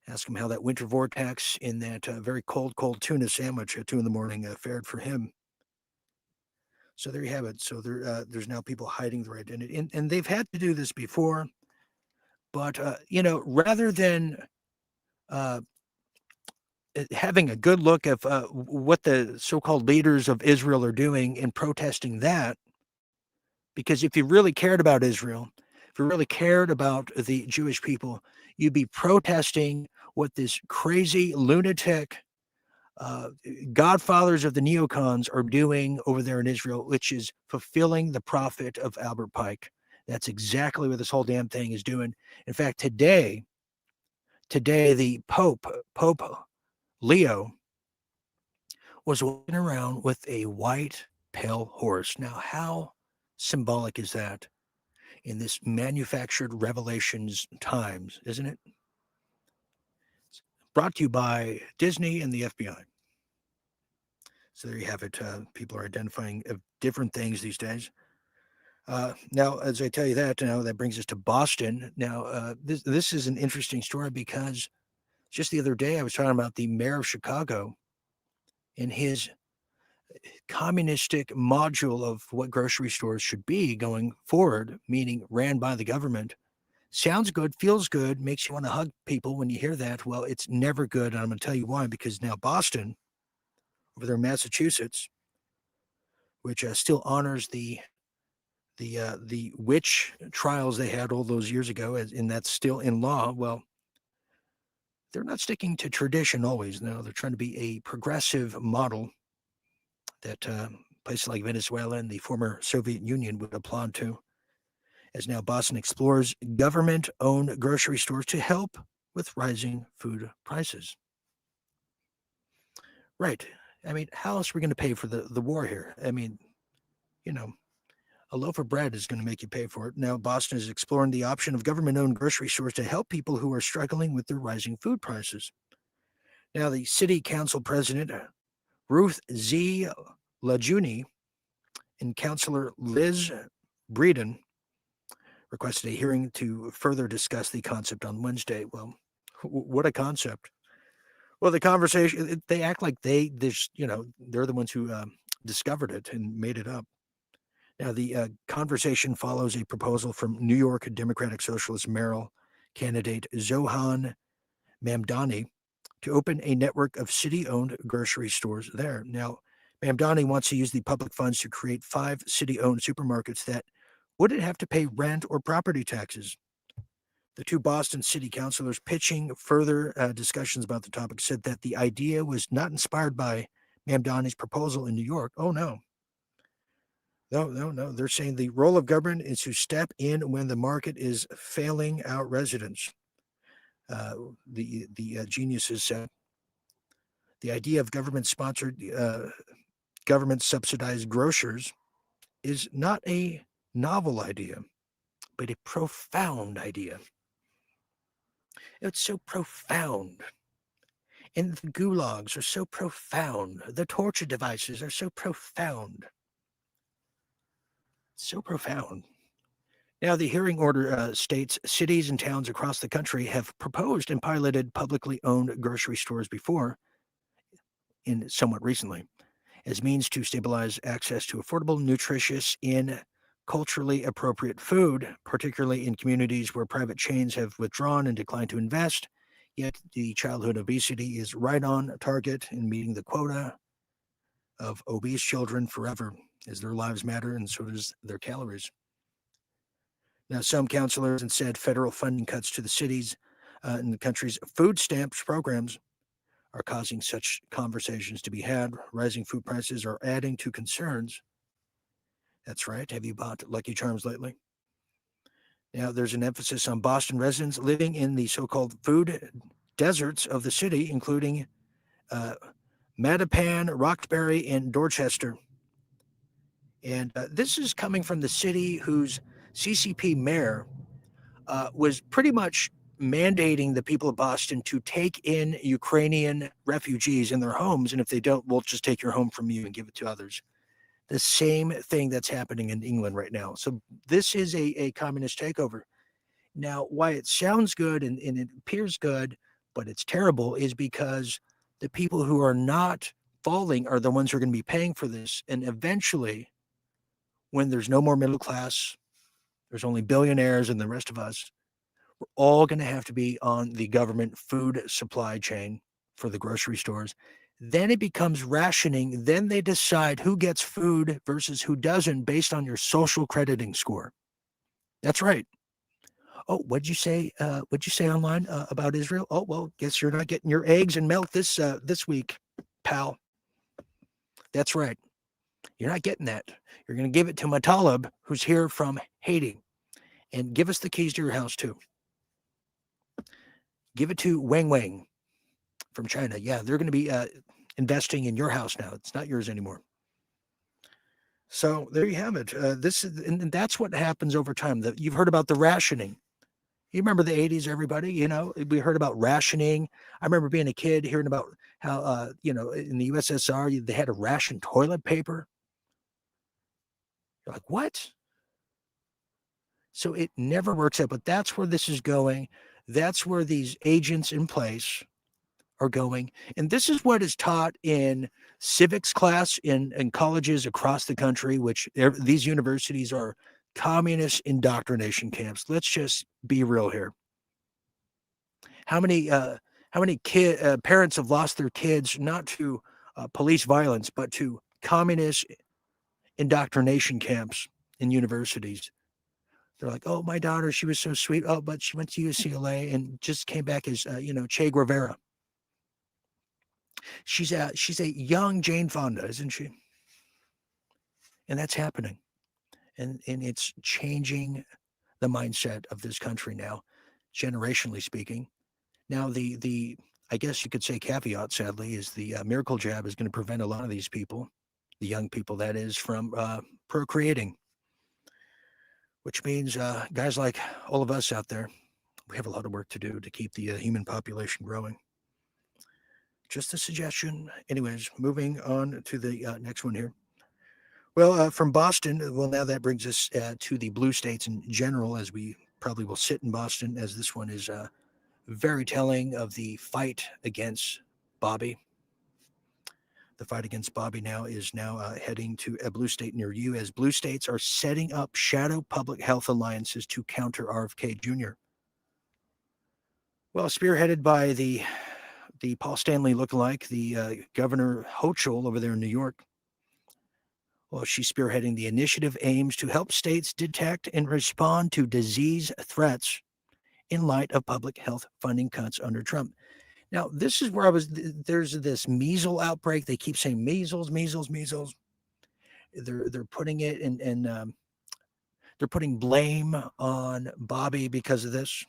Ask him how that winter vortex in that very cold tuna sandwich at 2 a.m. fared for him. So there you have it. So there's now people hiding the right identity. And they've had to do this before. But, rather than having a good look at what the so-called leaders of Israel are doing and protesting that, because if you really cared about Israel, if you really cared about the Jewish people, you'd be protesting what this crazy lunatic godfathers of the neocons are doing over there in Israel, which is fulfilling the prophet of Albert Pike. That's exactly what this whole damn thing is doing. In fact, today, the Pope Leo, was walking around with a white pale horse. Now, how symbolic is that in this manufactured revelations times, isn't it? Brought to you by Disney and the FBI. So there you have it. People are identifying different things these days. Now, as I tell you that, that brings us to Boston. Now, this is an interesting story because just the other day I was talking about the mayor of Chicago and his communistic module of what grocery stores should be going forward, meaning ran by the government. Sounds good, feels good, makes you want to hug people when you hear that. Well, it's never good. And I'm going to tell you why, because now Boston, over there in Massachusetts, which still honors the witch trials they had all those years ago, and that's still in law. Well, they're not sticking to tradition always. No, they're trying to be a progressive model that places like Venezuela and the former Soviet Union would applaud to. As now Boston explores government-owned grocery stores to help with rising food prices. Right. I mean, how else are we going to pay for the war here? I mean, a loaf of bread is going to make you pay for it. Now, Boston is exploring the option of government-owned grocery stores to help people who are struggling with their rising food prices. Now, the city council president, Ruth Z. LaJuni, and Councilor Liz Breeden requested a hearing to further discuss the concept on Wednesday. Well, what a concept. Well, the conversation, they act like they're the ones who discovered it and made it up. Now, the conversation follows a proposal from New York Democratic Socialist mayoral candidate Zohan Mamdani to open a network of city-owned grocery stores there. Now, Mamdani wants to use the public funds to create 5 city-owned supermarkets that wouldn't have to pay rent or property taxes. The 2 Boston city councilors pitching further discussions about the topic said that the idea was not inspired by Mamdani's proposal in New York. Oh, no. No. They're saying the role of government is to step in when the market is failing out residents. The geniuses said the idea of government-sponsored, government-subsidized grocers is not a novel idea, but a profound idea. It's so profound. And the gulags are so profound. The torture devices are so profound. So profound. Now, the hearing order states cities and towns across the country have proposed and piloted publicly owned grocery stores before, somewhat recently, as means to stabilize access to affordable, nutritious, in culturally appropriate food, particularly in communities where private chains have withdrawn and declined to invest. Yet the childhood obesity is right on target in meeting the quota of obese children forever, as their lives matter and so does their calories. Now, some counselors have said federal funding cuts to the cities and the country's food stamps programs are causing such conversations to be had. Rising food prices are adding to concerns. That's right. Have you bought Lucky Charms lately? Now, there's an emphasis on Boston residents living in the so-called food deserts of the city, including Mattapan, Roxbury, and Dorchester. And this is coming from the city whose CCP mayor was pretty much mandating the people of Boston to take in Ukrainian refugees in their homes. And if they don't, we'll just take your home from you and give it to others. The same thing that's happening in England right now. So this is a communist takeover. Now, why it sounds good and it appears good, but it's terrible, is because the people who are not falling are the ones who are going to be paying for this. And eventually, when there's no more middle class, there's only billionaires and the rest of us, we're all going to have to be on the government food supply chain for the grocery stores. Then it becomes rationing. Then they decide who gets food versus who doesn't based on your social crediting score. That's right. Oh, what'd you say? What'd you say online about Israel? Oh, well, guess you're not getting your eggs and milk this week, pal. That's right. You're not getting that. You're going to give it to Matalib, who's here from Haiti, and give us the keys to your house too. Give it to Wang Wang from China. Yeah, they're going to be investing in your house now. It's not yours anymore. So there you have it. And that's what happens over time. You've heard about the rationing. You remember the 80s, everybody? You know, we heard about rationing. I remember being a kid hearing about how, in the USSR, they had to ration toilet paper. You're like, what? So it never works out, but that's where this is going. That's where these agents in place are going. And this is what is taught in civics class in colleges across the country, which these universities are communist indoctrination camps. Let's just be real here. How many parents have lost their kids not to police violence, but to communist indoctrination camps in universities? They're like, oh, my daughter, she was so sweet. Oh, but she went to UCLA and just came back as, Che Guevara. She's a young Jane Fonda, isn't she? And that's happening. And it's changing the mindset of this country now, generationally speaking. Now, the I guess you could say caveat, sadly, is the miracle jab is going to prevent a lot of these people, the young people, that is, from procreating. Which means guys like all of us out there, we have a lot of work to do to keep the human population growing. Just a suggestion. Anyways, moving on to the next one here. Well, from Boston, well, now that brings us to the blue states in general, as we probably will sit in Boston, as this one is very telling of the fight against Bobby. The fight against Bobby now is heading to a blue state near you, as blue states are setting up shadow public health alliances to counter RFK Jr. Well, spearheaded by the Paul Stanley lookalike, the Governor Hochul over there in New York. Well, she's spearheading the initiative aims to help states detect and respond to disease threats in light of public health funding cuts under Trump. Now, this is where there's this measles outbreak. They keep saying measles, measles, measles. They're putting it and they're putting blame on Bobby because of this.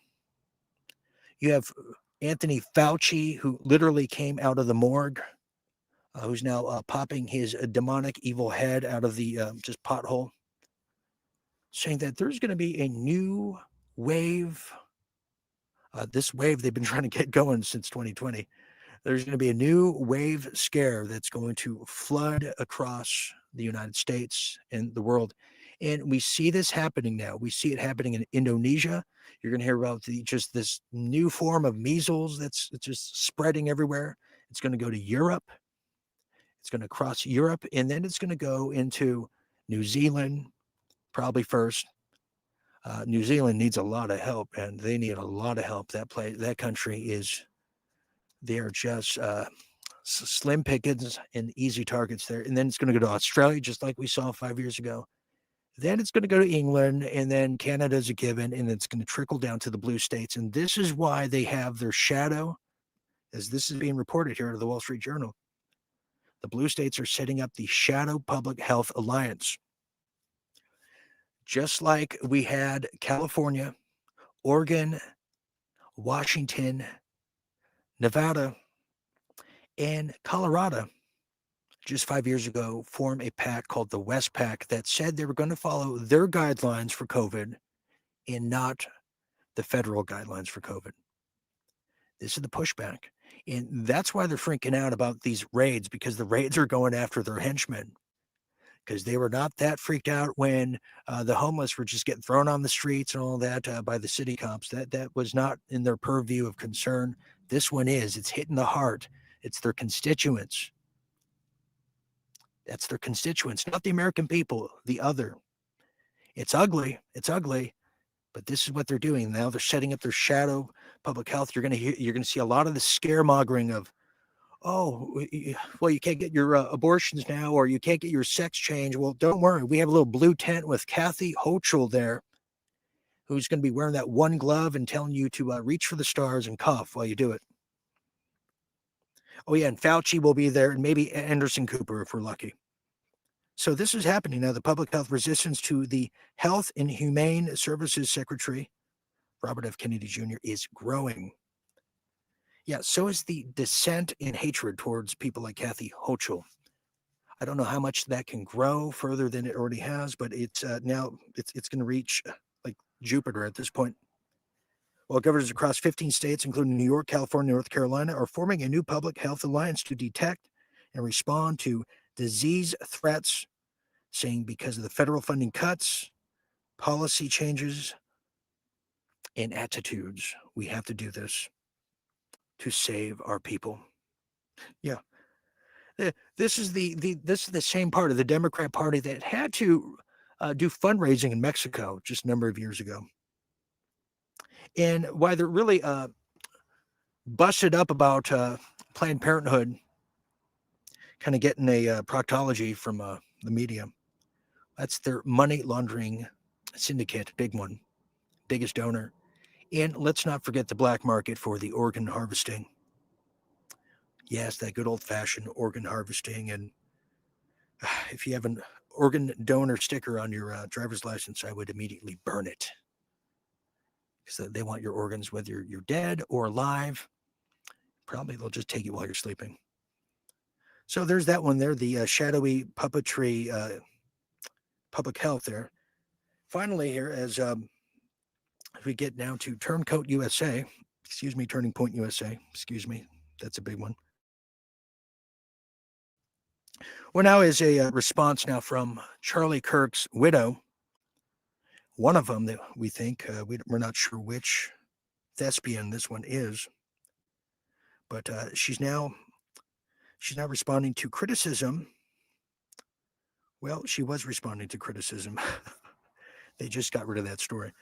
You have Anthony Fauci, who literally came out of the morgue, who's now popping his demonic evil head out of the just pothole, saying that there's going to be a new wave. This wave they've been trying to get going since 2020. There's going to be a new wave scare that's going to flood across the United States and the world. And we see this happening now. We see it happening in Indonesia. You're going to hear about just this new form of measles that's just spreading everywhere. It's going to go to Europe. It's going to cross Europe, and then it's going to go into New Zealand, probably first. New Zealand needs a lot of help, and they need a lot of help. That country is, they're just slim pickings and easy targets there. And then it's going to go to Australia, just like we saw 5 years ago. Then it's going to go to England, and then Canada's a given, and it's going to trickle down to the blue states. And this is why they have their shadow, as this is being reported here at the Wall Street Journal. The blue states are setting up the Shadow Public Health Alliance. Just like we had California, Oregon, Washington, Nevada, and Colorado just 5 years ago form a pact called the West Pact that said they were going to follow their guidelines for COVID and not the federal guidelines for COVID. This is the pushback. And that's why they're freaking out about these raids, because the raids are going after their henchmen. Because they were not that freaked out when the homeless were just getting thrown on the streets and all that by the city cops. That was not in their purview of concern. This one is. It's hitting the heart. It's their constituents. That's their constituents, not the American people, the other. It's ugly. It's ugly. But this is what they're doing. Now they're setting up their shadow public health. You're going to see a lot of the scaremongering of, oh, well, you can't get your abortions now, or you can't get your sex change. Well, don't worry. We have a little blue tent with Kathy Hochul there, who's going to be wearing that one glove and telling you to reach for the stars and cough while you do it. Oh, yeah, and Fauci will be there, and maybe Anderson Cooper if we're lucky. So this is happening now. The public health resistance to the Health and Humane Services Secretary, Robert F. Kennedy Jr., is growing. Yeah, so is the dissent in hatred towards people like Kathy Hochul. I don't know how much that can grow further than it already has, but it's now it's going to reach like Jupiter at this point. Well, governors across 15 states, including New York, California, North Carolina, are forming a new public health alliance to detect and respond to disease threats, saying because of the federal funding cuts, policy changes, and attitudes, we have to do this to save our people. Yeah. This is the same part of the Democrat Party that had to do fundraising in Mexico just a number of years ago. And why they're really busted up about Planned Parenthood kind of getting a proctology from the media. That's their money laundering syndicate, big one, biggest donor. And let's not forget the black market for the organ harvesting. Yes, that good old-fashioned organ harvesting. And if you have an organ donor sticker on your driver's license, I would immediately burn it. Because they want your organs, whether you're dead or alive. Probably they'll just take it while you're sleeping. So there's that one there, the shadowy puppetry public health there. Finally here, as we get down to Turning Point USA, that's a big one. Well, now is a response now from Charlie Kirk's widow. One of them that we think, we're not sure which thespian this one is, but she's now responding to criticism. Well, she was responding to criticism. They just got rid of that story.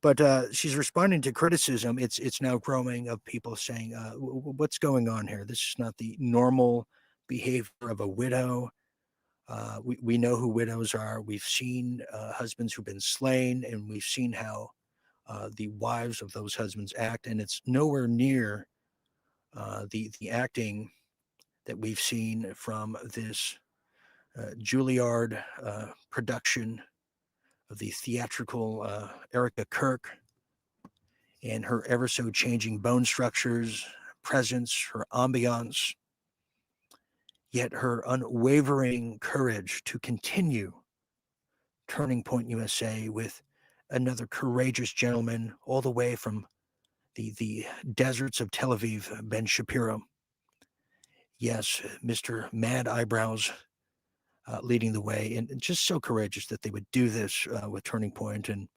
But she's responding to criticism. It's now growing of people saying, what's going on here? This is not the normal behavior of a widow. We know who widows are. We've seen husbands who've been slain, and we've seen how the wives of those husbands act. And it's nowhere near the acting that we've seen from this Juilliard production of the theatrical Erica Kirk and her ever so changing bone structures, presence, her ambiance, yet her unwavering courage to continue Turning Point USA with another courageous gentleman all the way from the deserts of Tel Aviv, Ben Shapiro. Yes, Mr. Mad Eyebrows leading the way, and just so courageous that they would do this with Turning Point. And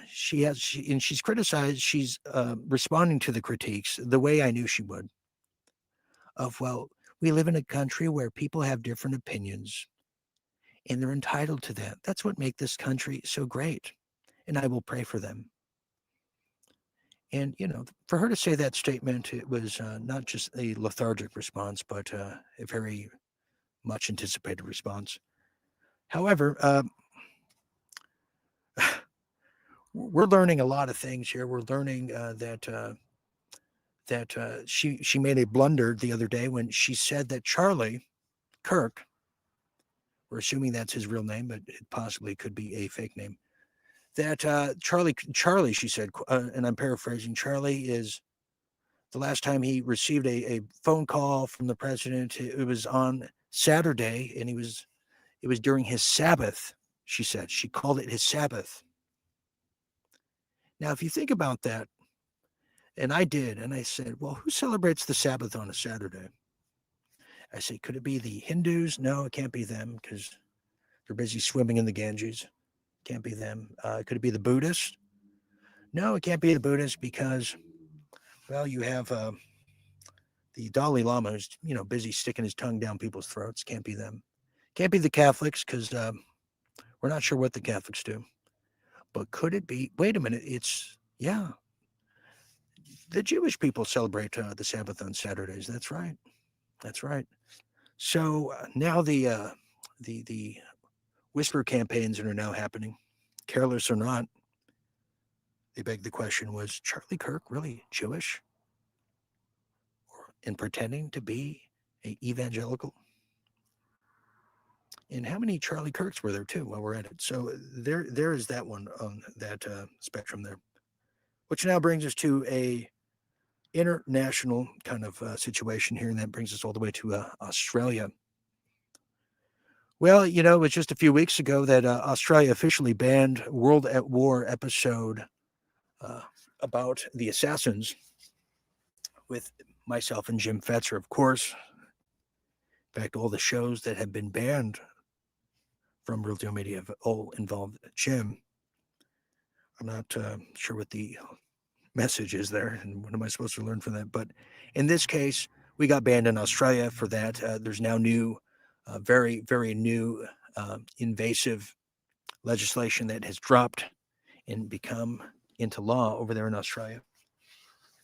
she's criticized, she's responding to the critiques the way I knew she would, of, well, we live in a country where people have different opinions, and they're entitled to that. That's what makes this country so great, and I will pray for them. And, for her to say that statement, it was not just a lethargic response, but a very much anticipated response. However, we're learning a lot of things here. We're learning that she made a blunder the other day when she said that Charlie Kirk, we're assuming that's his real name, but it possibly could be a fake name, that Charlie, she said, and I'm paraphrasing, Charlie is, the last time he received a phone call from the president, it was on Saturday, and it was during his Sabbath, she said. She called it his Sabbath. Now, if you think about that, and I did, and I said, well, who celebrates the Sabbath on a Saturday? I say, could it be the Hindus? No, it can't be them because they're busy swimming in the Ganges. Can't be them. Could it be the Buddhists? No, it can't be the Buddhists because, well, you have the Dalai Lama who's, busy sticking his tongue down people's throats. Can't be them. Can't be the Catholics because we're not sure what the Catholics do. But could it be? Wait a minute. The Jewish people celebrate the Sabbath on Saturdays. That's right. That's right. So now the whisper campaigns that are now happening, careless or not, they beg the question, was Charlie Kirk really Jewish? Or in pretending to be an evangelical? And how many Charlie Kirks were there too while we're at it? So there is that one on that spectrum there, which now brings us to a international kind of situation here, and that brings us all the way to Australia. Well, it was just a few weeks ago that Australia officially banned World at War episode about the assassins with myself and Jim Fetzer, of course. In fact, all the shows that have been banned from Real Deal Media have all involved Jim. I'm not sure what the message is there and what am I supposed to learn from that. But in this case, we got banned in Australia for that. There's now new, very, very new invasive legislation that has dropped and become into law over there in Australia.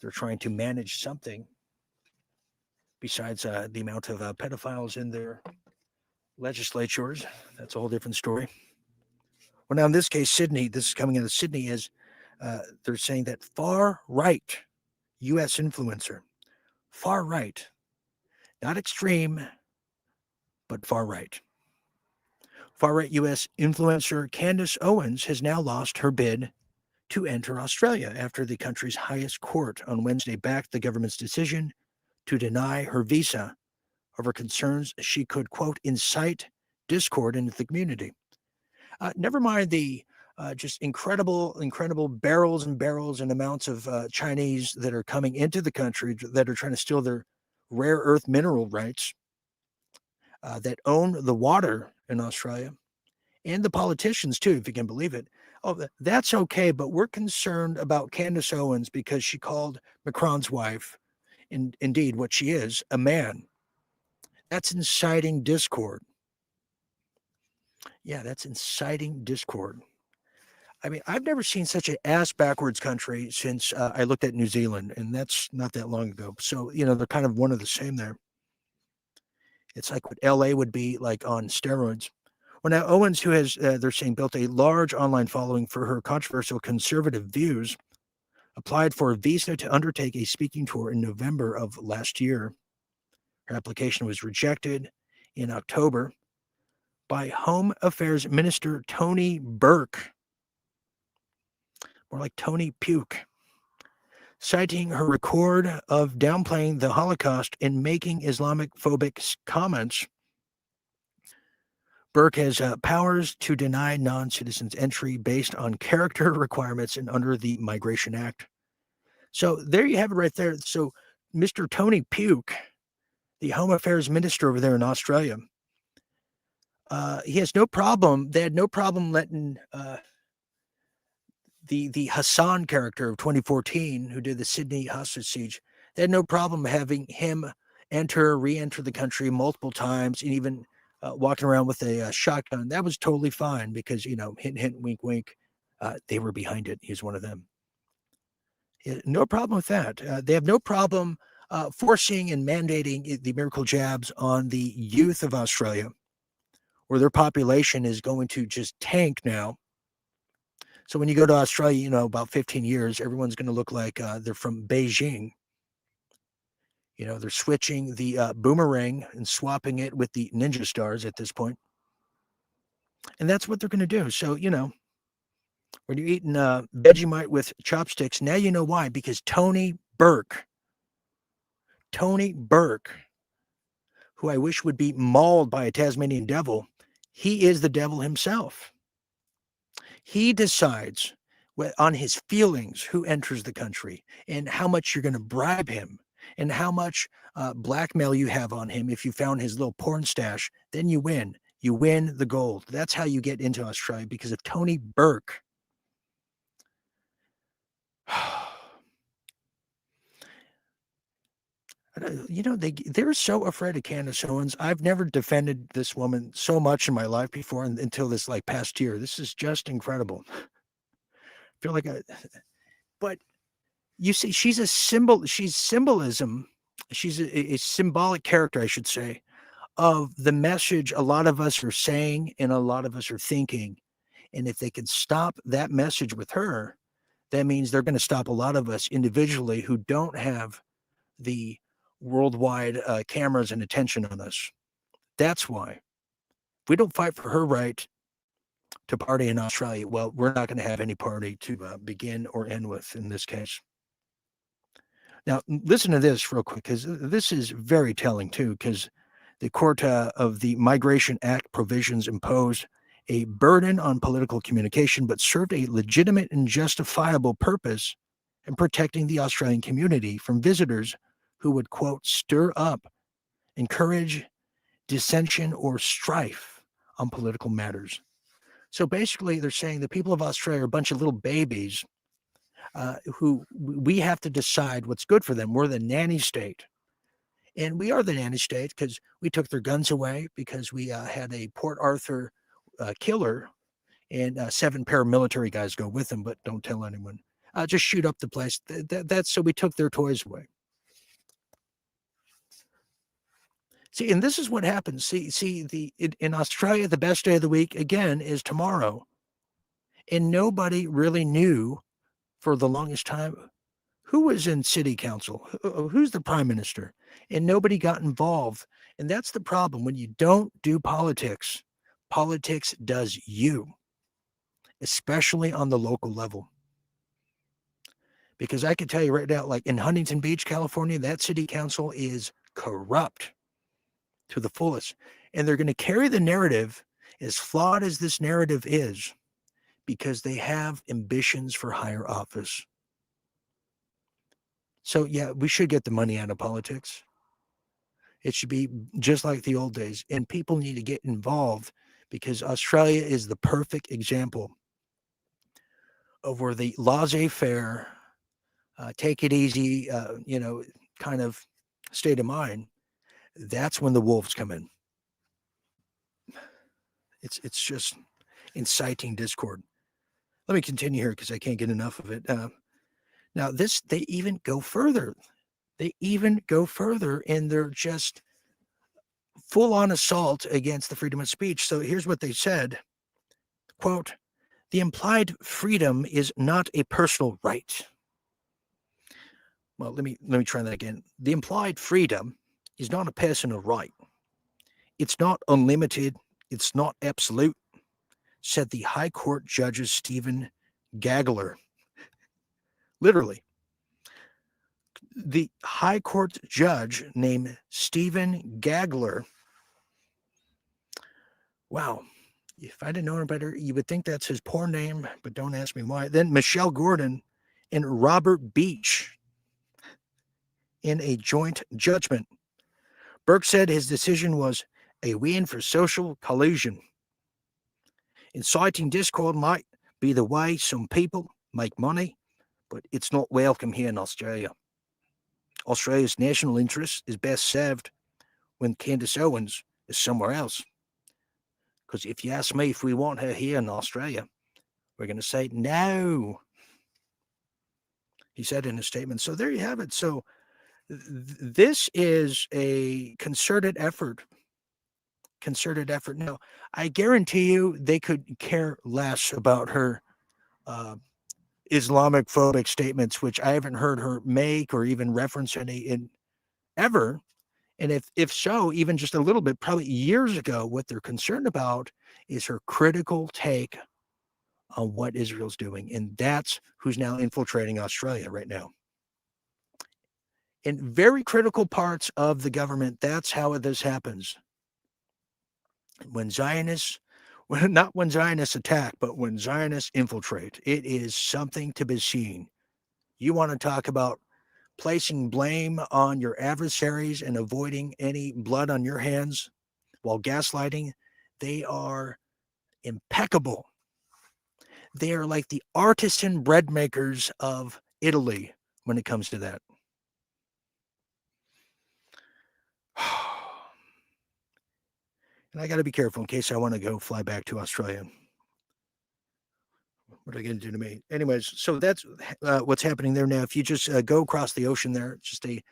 They're trying to manage something besides the amount of pedophiles in their legislatures. That's a whole different story. Well, now in this case, Sydney, this is coming out of Sydney, is they're saying that far-right U.S. influencer, far-right, not extreme, but far-right. Far-right U.S. influencer Candace Owens has now lost her bid to enter Australia after the country's highest court on Wednesday backed the government's decision to deny her visa over concerns she could, quote, incite discord in the community. Never mind the just incredible barrels and barrels and amounts of Chinese that are coming into the country that are trying to steal their rare earth mineral rights, that own the water in Australia, and the politicians too, if you can believe it. Oh, that's okay, but we're concerned about Candace Owens because she called Macron's wife, indeed what she is, a man. That's inciting discord. Yeah, that's inciting discord. I mean, I've never seen such an ass backwards country since I looked at New Zealand, and that's not that long ago. So, they're kind of one of the same there. It's like what LA would be like on steroids. Well, now Owens, who has, they're saying, built a large online following for her controversial conservative views, applied for a visa to undertake a speaking tour in November of last year. Her application was rejected in October by Home Affairs Minister Tony Burke, more like Tony Puke, citing her record of downplaying the Holocaust and making Islamic-phobic comments. Burke has powers to deny non-citizens entry based on character requirements and under the Migration Act. So there you have it right there. So Mr. Tony Puke, the Home Affairs Minister over there in Australia, he has no problem. They had no problem letting the Hassan character of 2014, who did the Sydney hostage siege, they had no problem having him re-enter the country multiple times and even walking around with a shotgun. That was totally fine because, hint, hint, wink, wink. They were behind it. He's one of them. No problem with that. They have no problem forcing and mandating the miracle jabs on the youth of Australia, where their population is going to just tank now. So when you go to Australia, about 15 years, everyone's going to look like they're from Beijing. They're switching the boomerang and swapping it with the ninja stars at this point. And that's what they're going to do. So, when you're eating Vegemite with chopsticks, now you know why. Because Tony Burke, who I wish would be mauled by a Tasmanian devil, he is the devil himself. He decides on his feelings who enters the country and how much you're going to bribe him and how much blackmail you have on him. If you found his little porn stash, then you win. You win the gold. That's how you get into Australia, because of Tony Burke. They're so afraid of Candace Owens. I've never defended this woman so much in my life before until this past year. This is just incredible. I feel like but you see, she's a symbol. She's symbolism. She's a symbolic character, I should say, of the message a lot of us are saying and a lot of us are thinking. And if they can stop that message with her, that means they're going to stop a lot of us individually who don't have the worldwide cameras and attention on us. That's why. If we don't fight for her right to party in Australia, well, we're not going to have any party to begin or end with in this case. Now, listen to this real quick, because this is very telling too, because the Court of the Migration Act provisions imposed a burden on political communication, but served a legitimate and justifiable purpose in protecting the Australian community from visitors who would, quote, stir up, encourage dissension or strife on political matters. So basically, they're saying the people of Australia are a bunch of little babies who we have to decide what's good for them. We're the nanny state. And we are the nanny state because we took their guns away, because we had a Port Arthur killer and 7 paramilitary guys go with him, but don't tell anyone. Just shoot up the place. That's so we took their toys away. See, and this is what happens. See, in Australia, the best day of the week, again, is tomorrow. And nobody really knew for the longest time who was in city council, who's the prime minister, and nobody got involved. And that's the problem. When you don't do politics, politics does you, especially on the local level. Because I can tell you right now, like in Huntington Beach, California, that city council is corrupt to the fullest. And they're going to carry the narrative, as flawed as this narrative is, because they have ambitions for higher office. So yeah, we should get the money out of politics. It should be just like the old days. And people need to get involved, because Australia is the perfect example of where the laissez-faire, take it easy, kind of state of mind. That's when the wolves come in. It's just inciting discord. Let me continue here because I can't get enough of it. Now they even go further. And they're just full-on assault against the freedom of speech. So here's what they said, quote, "The implied freedom is not a personal right." Well, let me try that again. The implied freedom is not a personal right. It's not unlimited. It's not absolute, said the High Court Judge Stephen Gagler. Literally. The High Court judge named Stephen Gagler. Wow. If I didn't know him better, you would think that's his porn name, but don't ask me why. Then Michelle Gordon and Robert Beach in a joint judgment. Burke said his decision was a win for social cohesion. Inciting discord might be the way some people make money, but it's not welcome here in Australia. Australia's national interest is best served when Candace Owens is somewhere else. Because if you ask me if we want her here in Australia, we're going to say no. He said in a statement. So there you have it. So this is a concerted effort. Now, I guarantee you they could care less about her Islamic phobic statements, which I haven't heard her make or even reference any in ever. And if so, even just a little bit, probably years ago, what they're concerned about is her critical take on what Israel's doing. And that's who's now infiltrating Australia right now. In very critical parts of the government, that's how this happens. When Zionists, not when Zionists attack, but when Zionists infiltrate, it is something to be seen. You want to talk about placing blame on your adversaries and avoiding any blood on your hands while gaslighting, they are impeccable. They are like the artisan bread makers of Italy when it comes to that. And I got to be careful in case I want to go fly back to Australia. What are they going to do to me? Anyways, so that's what's happening there now. If you just go across the ocean there, it's just a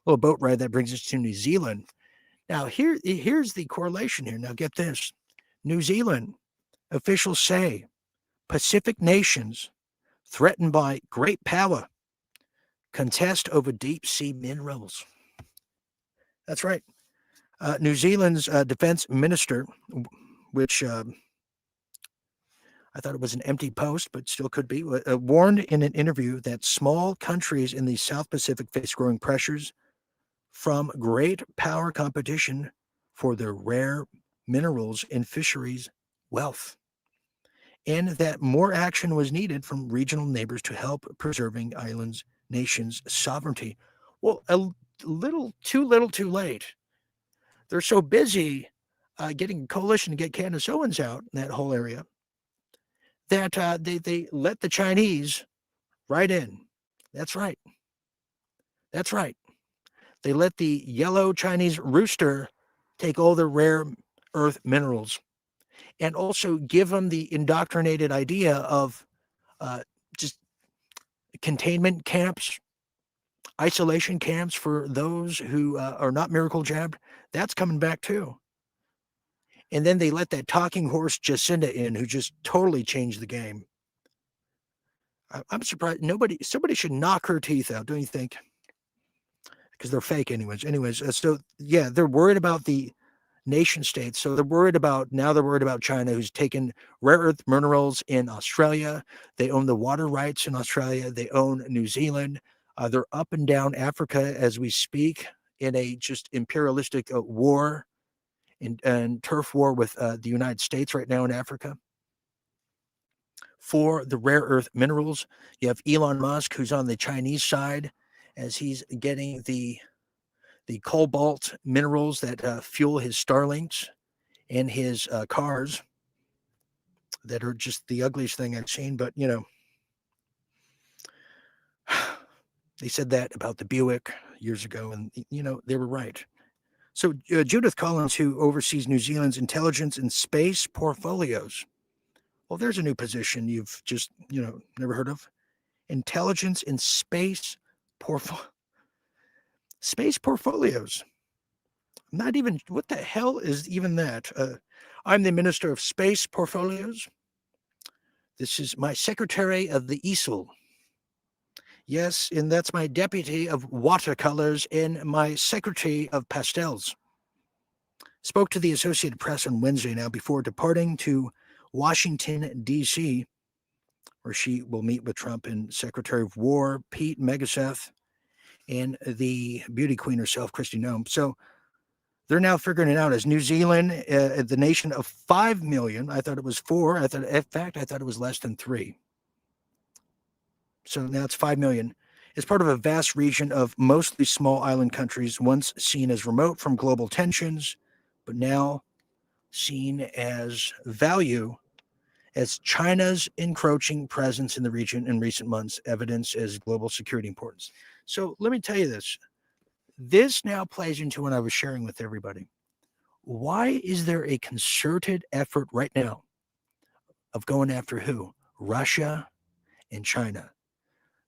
little boat ride that brings us to New Zealand. Now, here's the correlation here. Now, get this. New Zealand officials say Pacific nations threatened by great power contest over deep sea minerals. That's right. New Zealand's defense minister, which I thought it was an empty post, but still could be, warned in an interview that small countries in the South Pacific face growing pressures from great power competition for their rare minerals and fisheries wealth, and that more action was needed from regional neighbors to help preserving islands' nations' sovereignty. Well, little too late. They're so busy getting a coalition to get Candace Owens out in that whole area that they let the Chinese right in. That's right. They let the yellow Chinese rooster take all the rare earth minerals and also give them the indoctrinated idea of just containment camps, isolation camps for those who are not miracle jabbed. That's coming back too. And then they let that talking horse Jacinda in, who just totally changed the game. I'm surprised somebody should knock her teeth out, don't you think? Because they're fake anyways. So yeah, they're worried about the nation states. So they're worried about China, who's taken rare earth minerals in Australia. They own the water rights in Australia. They own New Zealand. They're up and down Africa as we speak in a just imperialistic war and turf war with the United States right now in Africa for the rare earth minerals. You have Elon Musk, who's on the Chinese side as he's getting the cobalt minerals that fuel his Starlinks and his cars that are just the ugliest thing I've seen. But, they said that about the Buick years ago, and, they were right. So Judith Collins, who oversees New Zealand's intelligence and space portfolios. Well, there's a new position you've just, never heard of. Intelligence and space portfolios. Not even, what the hell is even that? I'm the Minister of Space Portfolios. This is my Secretary of the ESOL. Yes, and that's my Deputy of Watercolors and my Secretary of Pastels. Spoke to the Associated Press on Wednesday now before departing to Washington, D.C., where she will meet with Trump and Secretary of War Pete Hegseth and the beauty queen herself, Kristi Noem. So they're now figuring it out as New Zealand, the nation of 5 million. I thought it was 4. I thought it was less than 3. So now it's 5 million. It's part of a vast region of mostly small island countries, once seen as remote from global tensions, but now seen as value as China's encroaching presence in the region in recent months, evidence as global security importance. So let me tell you this. This now plays into what I was sharing with everybody. Why is there a concerted effort right now of going after who? Russia and China.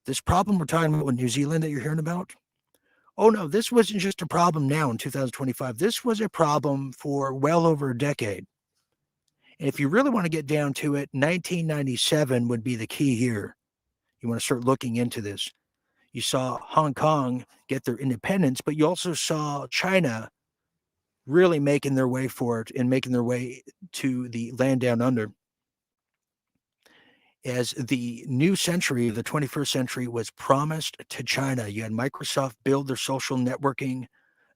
This problem we're talking about with New Zealand that you're hearing about, oh no, this wasn't just a problem now in 2025. This was a problem for well over a decade. And if you really want to get down to it, 1997 would be the key year. You want to start looking into this. You saw Hong Kong get their independence, but you also saw China really making their way for it and making their way to the land down under. As the new century, the 21st century, was promised to China, you had Microsoft build their social networking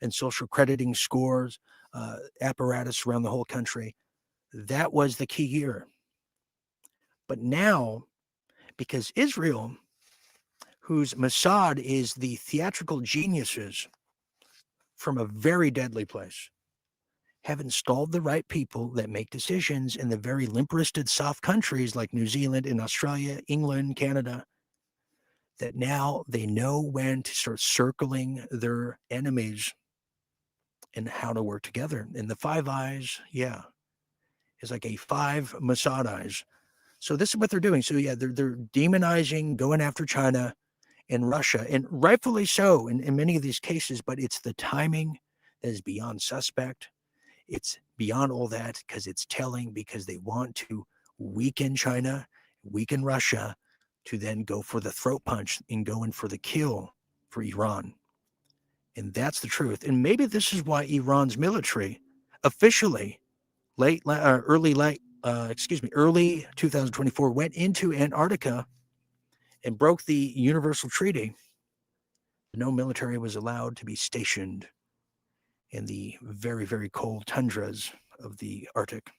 and social crediting scores apparatus around the whole country. That was the key year. But now, because Israel, whose Mossad is the theatrical geniuses from a very deadly place, have installed the right people that make decisions in the very limp-wristed soft countries like New Zealand and Australia, England, Canada, that now they know when to start circling their enemies and how to work together. And the Five Eyes, is like a 5 Mossad eyes. So this is what they're doing. So they're demonizing, going after China and Russia, and rightfully so in many of these cases, but it's the timing that is beyond suspect. It's beyond all that because it's telling, because they want to weaken China, weaken Russia, to then go for the throat punch and go in for the kill for Iran. And that's the truth. And maybe this is why Iran's military officially early 2024 went into Antarctica and broke the Universal Treaty. No military was allowed to be stationed in the very, very cold tundras of the Arctic.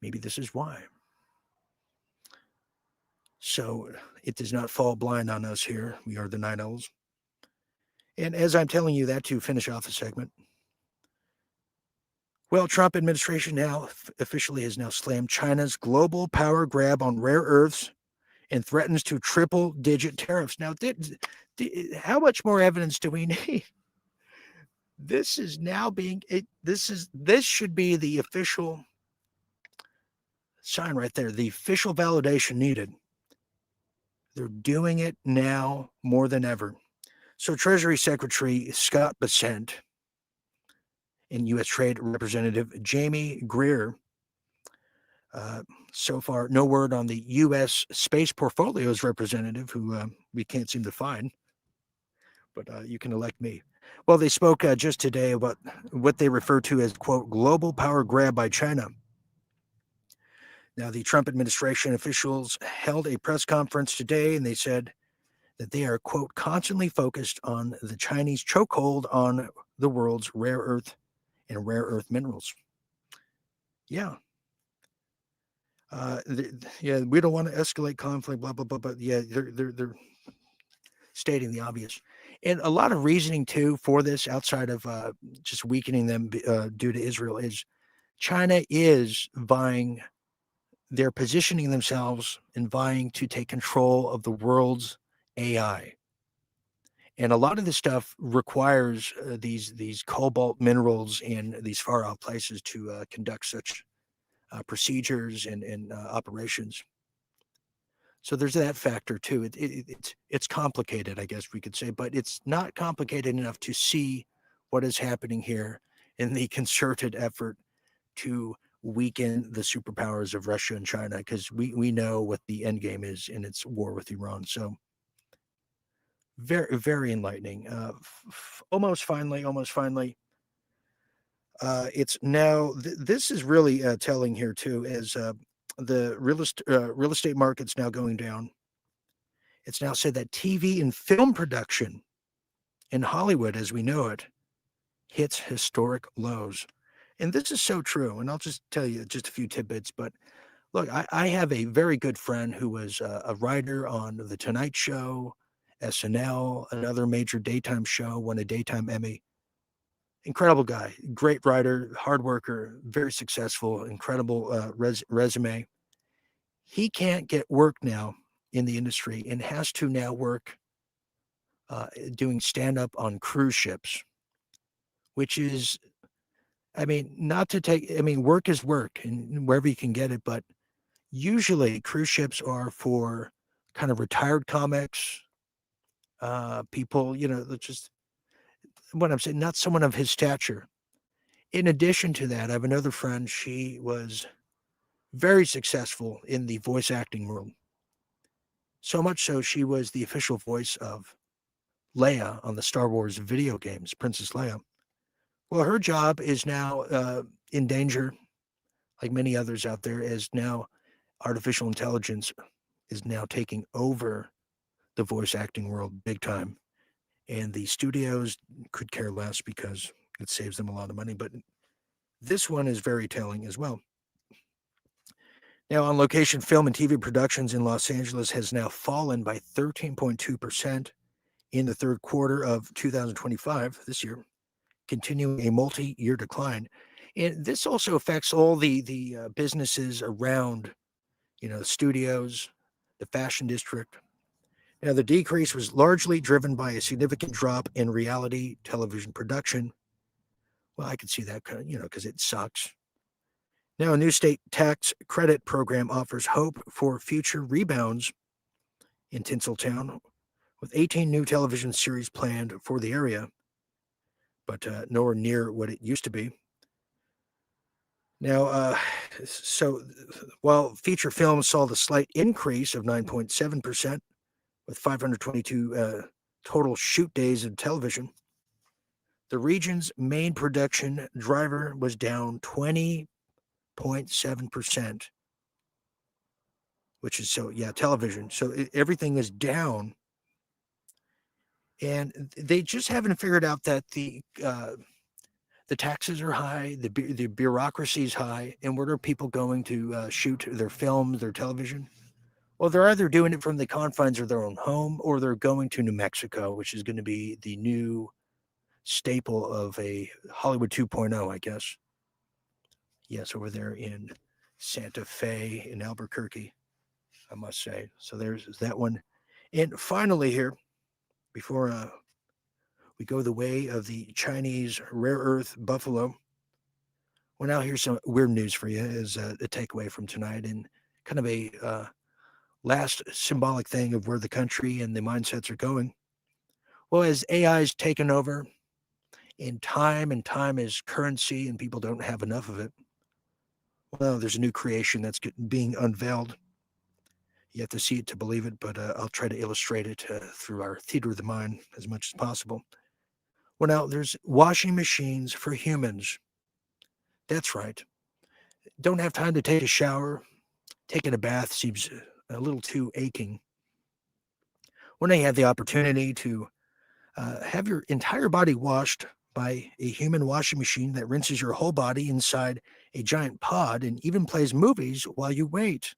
Maybe this is why. So it does not fall blind on us here. We are the Night Owls. And as I'm telling you that to finish off the segment, well, Trump administration now officially has now slammed China's global power grab on rare earths and threatens to triple-digit tariffs. Now, how much more evidence do we need? This is now being this should be the official sign right there, the official validation needed. They're doing it now more than ever. So Treasury Secretary Scott Bessent and U.S. Trade Representative Jamie Greer, so far no word on the U.S. Space Portfolios representative, who we can't seem to find, but you can elect me. Well, they spoke just today about what they refer to as, quote, global power grab by China. Now, the Trump administration officials held a press conference today, and they said that they are, quote, constantly focused on the Chinese chokehold on the world's rare earth and rare earth minerals. Yeah. We don't want to escalate conflict, blah, blah, blah, but they're stating the obvious. And a lot of reasoning, too, for this, outside of just weakening them due to Israel, is China is vying, they're positioning themselves and vying to take control of the world's AI. And a lot of this stuff requires these cobalt minerals in these far off places to conduct such procedures and operations. So there's that factor too. It's complicated, I guess we could say, but it's not complicated enough to see what is happening here in the concerted effort to weaken the superpowers of Russia and China, because we know what the end game is in its war with Iran. So very, very enlightening. Almost finally. It's now, this is really telling here too, as the real estate market's now going down. It's now said that TV and film production in Hollywood, as we know it, hits historic lows. And this is so true. And I'll just tell you just a few tidbits. But look, I have a very good friend who was a writer on The Tonight Show, SNL, another major daytime show, won a daytime Emmy. Incredible guy, great writer, hard worker, very successful, incredible resume. He can't get work now in the industry and has to now work doing stand-up on cruise ships, which is I mean, not to take, I mean, work is work and wherever you can get it, but usually cruise ships are for kind of retired comics, people, that's just what I'm saying, not someone of his stature. In addition to that, I have another friend. She was very successful in the voice acting world. So much so, she was the official voice of Leia on the Star Wars video games, Princess Leia. Well, her job is now in danger, like many others out there, as now artificial intelligence is now taking over the voice acting world big time. And the studios could care less because it saves them a lot of money. But this one is very telling as well. Now, on location film and TV productions in Los Angeles has now fallen by 13.2% in the third quarter of 2025, this year, continuing a multi-year decline. And this also affects all the businesses around, the studios, the fashion district. Now, the decrease was largely driven by a significant drop in reality television production. Well, I could see that, because it sucks. Now, a new state tax credit program offers hope for future rebounds in Tinseltown, with 18 new television series planned for the area, but nowhere near what it used to be. Now, so while feature films saw the slight increase of 9.7%, with 522 total shoot days of television, the region's main production driver was down 20.7%, which is television. So everything is down. And they just haven't figured out that the taxes are high, the bureaucracy is high, and where are people going to shoot their films, their television? Well, they're either doing it from the confines of their own home, or they're going to New Mexico, which is going to be the new staple of a Hollywood 2.0, I guess. Yes, over there in Santa Fe, in Albuquerque, I must say. So there's that one. And finally here, before we go the way of the Chinese rare earth buffalo, well, now here's some weird news for you as a takeaway from tonight, and kind of a last symbolic thing of where the country and the mindsets are going. Well, as AI is taken over, and time is currency, and people don't have enough of it, well, there's a new creation that's being unveiled. You have to see it to believe it, but I'll try to illustrate it through our theater of the mind as much as possible. Well, now there's washing machines for humans. That's right. Don't have time to take a shower. Taking a bath seems a little too aching. When they have the opportunity to have your entire body washed by a human washing machine that rinses your whole body inside a giant pod and even plays movies while you wait.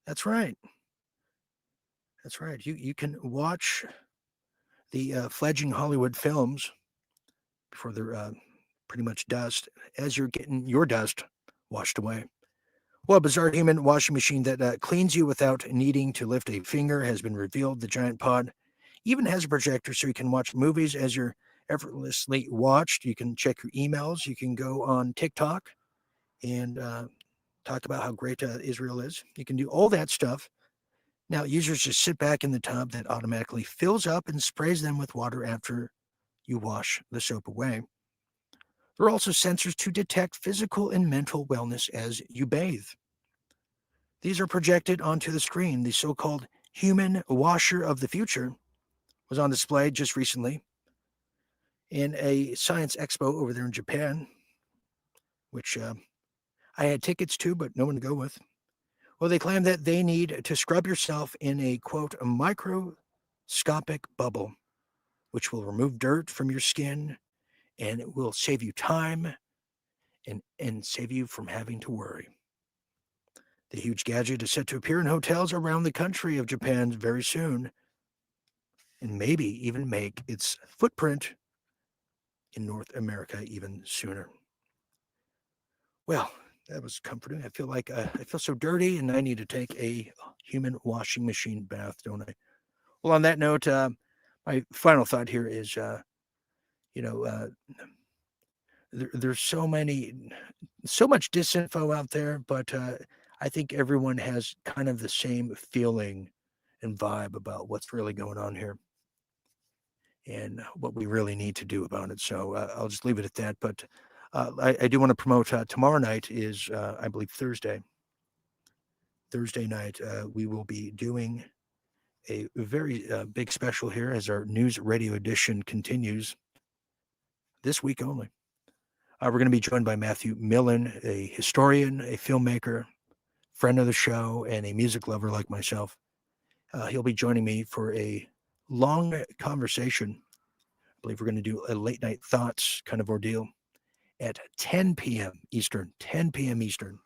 That's right. That's right. You can watch the fledgling Hollywood films before they're pretty much dust as you're getting your dust washed away. Well, a bizarre human washing machine that cleans you without needing to lift a finger has been revealed. The giant pod even has a projector so you can watch movies as you're effortlessly watched. You can check your emails. You can go on TikTok and talk about how great Israel is. You can do all that stuff. Now, users just sit back in the tub that automatically fills up and sprays them with water after you wash the soap away. There are also sensors to detect physical and mental wellness as you bathe. These are projected onto the screen. The so-called human washer of the future was on display just recently in a science expo over there in Japan, which I had tickets to, but no one to go with. Well, they claim that they need to scrub yourself in a, quote, a microscopic bubble, which will remove dirt from your skin, and it will save you time and save you from having to worry. The huge gadget is set to appear in hotels around the country of Japan very soon, and maybe even make its footprint in North America even sooner. Well, that was comforting. I feel like I feel so dirty, and I need to take a human washing machine bath, don't I? Well, on that note, my final thought here is, there's so much disinfo out there, but I think everyone has kind of the same feeling and vibe about what's really going on here and what we really need to do about it. So I'll just leave it at that. But I do want to promote tomorrow night is, I believe, Thursday night. We will be doing a very big special here as our news radio edition continues this week only. We're going to be joined by Matthew Millen, a historian, a filmmaker, friend of the show, and a music lover like myself. He'll be joining me for a long conversation. I believe we're going to do a late night thoughts kind of ordeal at 10 p.m. Eastern, 10 p.m. Eastern.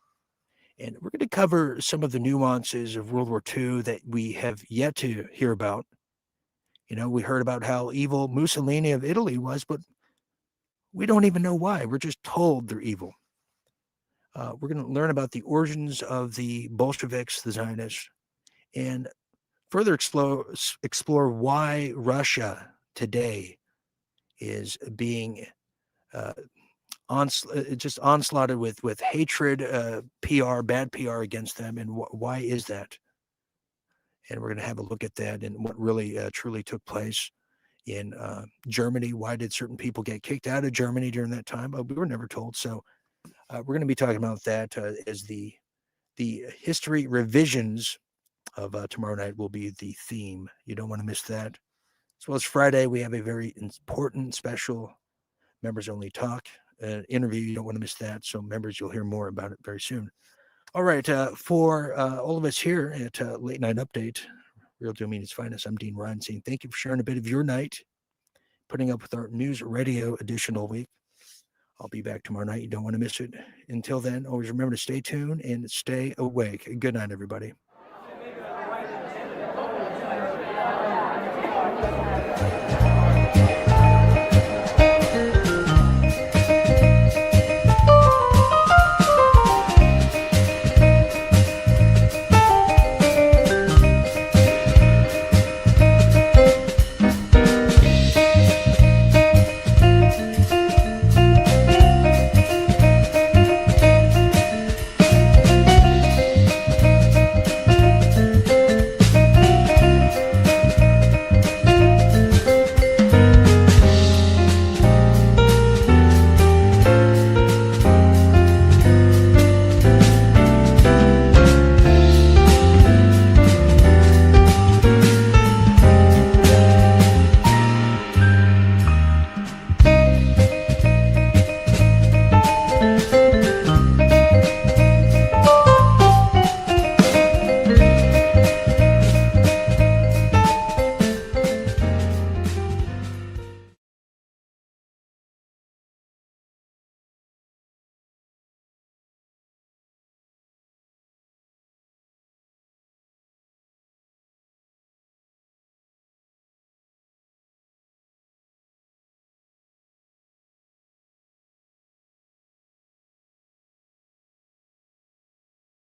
And we're going to cover some of the nuances of World War II that we have yet to hear about. You know, we heard about how evil Mussolini of Italy was, but we don't even know why. We're just told they're evil. We're going to learn about the origins of the Bolsheviks, the Zionists, and further explore why Russia today is being just onslaughted with hatred, PR, bad PR against them, and why is that? And we're going to have a look at that and what really truly took place in Germany. Why did certain people get kicked out of Germany during that time? We were never told. So we're going to be talking about that as the history revisions of tomorrow night will be the theme. You don't want to miss that. As well as Friday, we have a very important special members only talk interview. You don't want to miss that. So members, you'll hear more about it very soon. All right. For all of us here at Late Night Update, Real Deal Media's Finest, I'm Dean Ryan saying thank you for sharing a bit of your night, putting up with our news radio edition all week. I'll be back tomorrow night. You don't want to miss it. Until then, always remember to stay tuned and stay awake. Good night, everybody.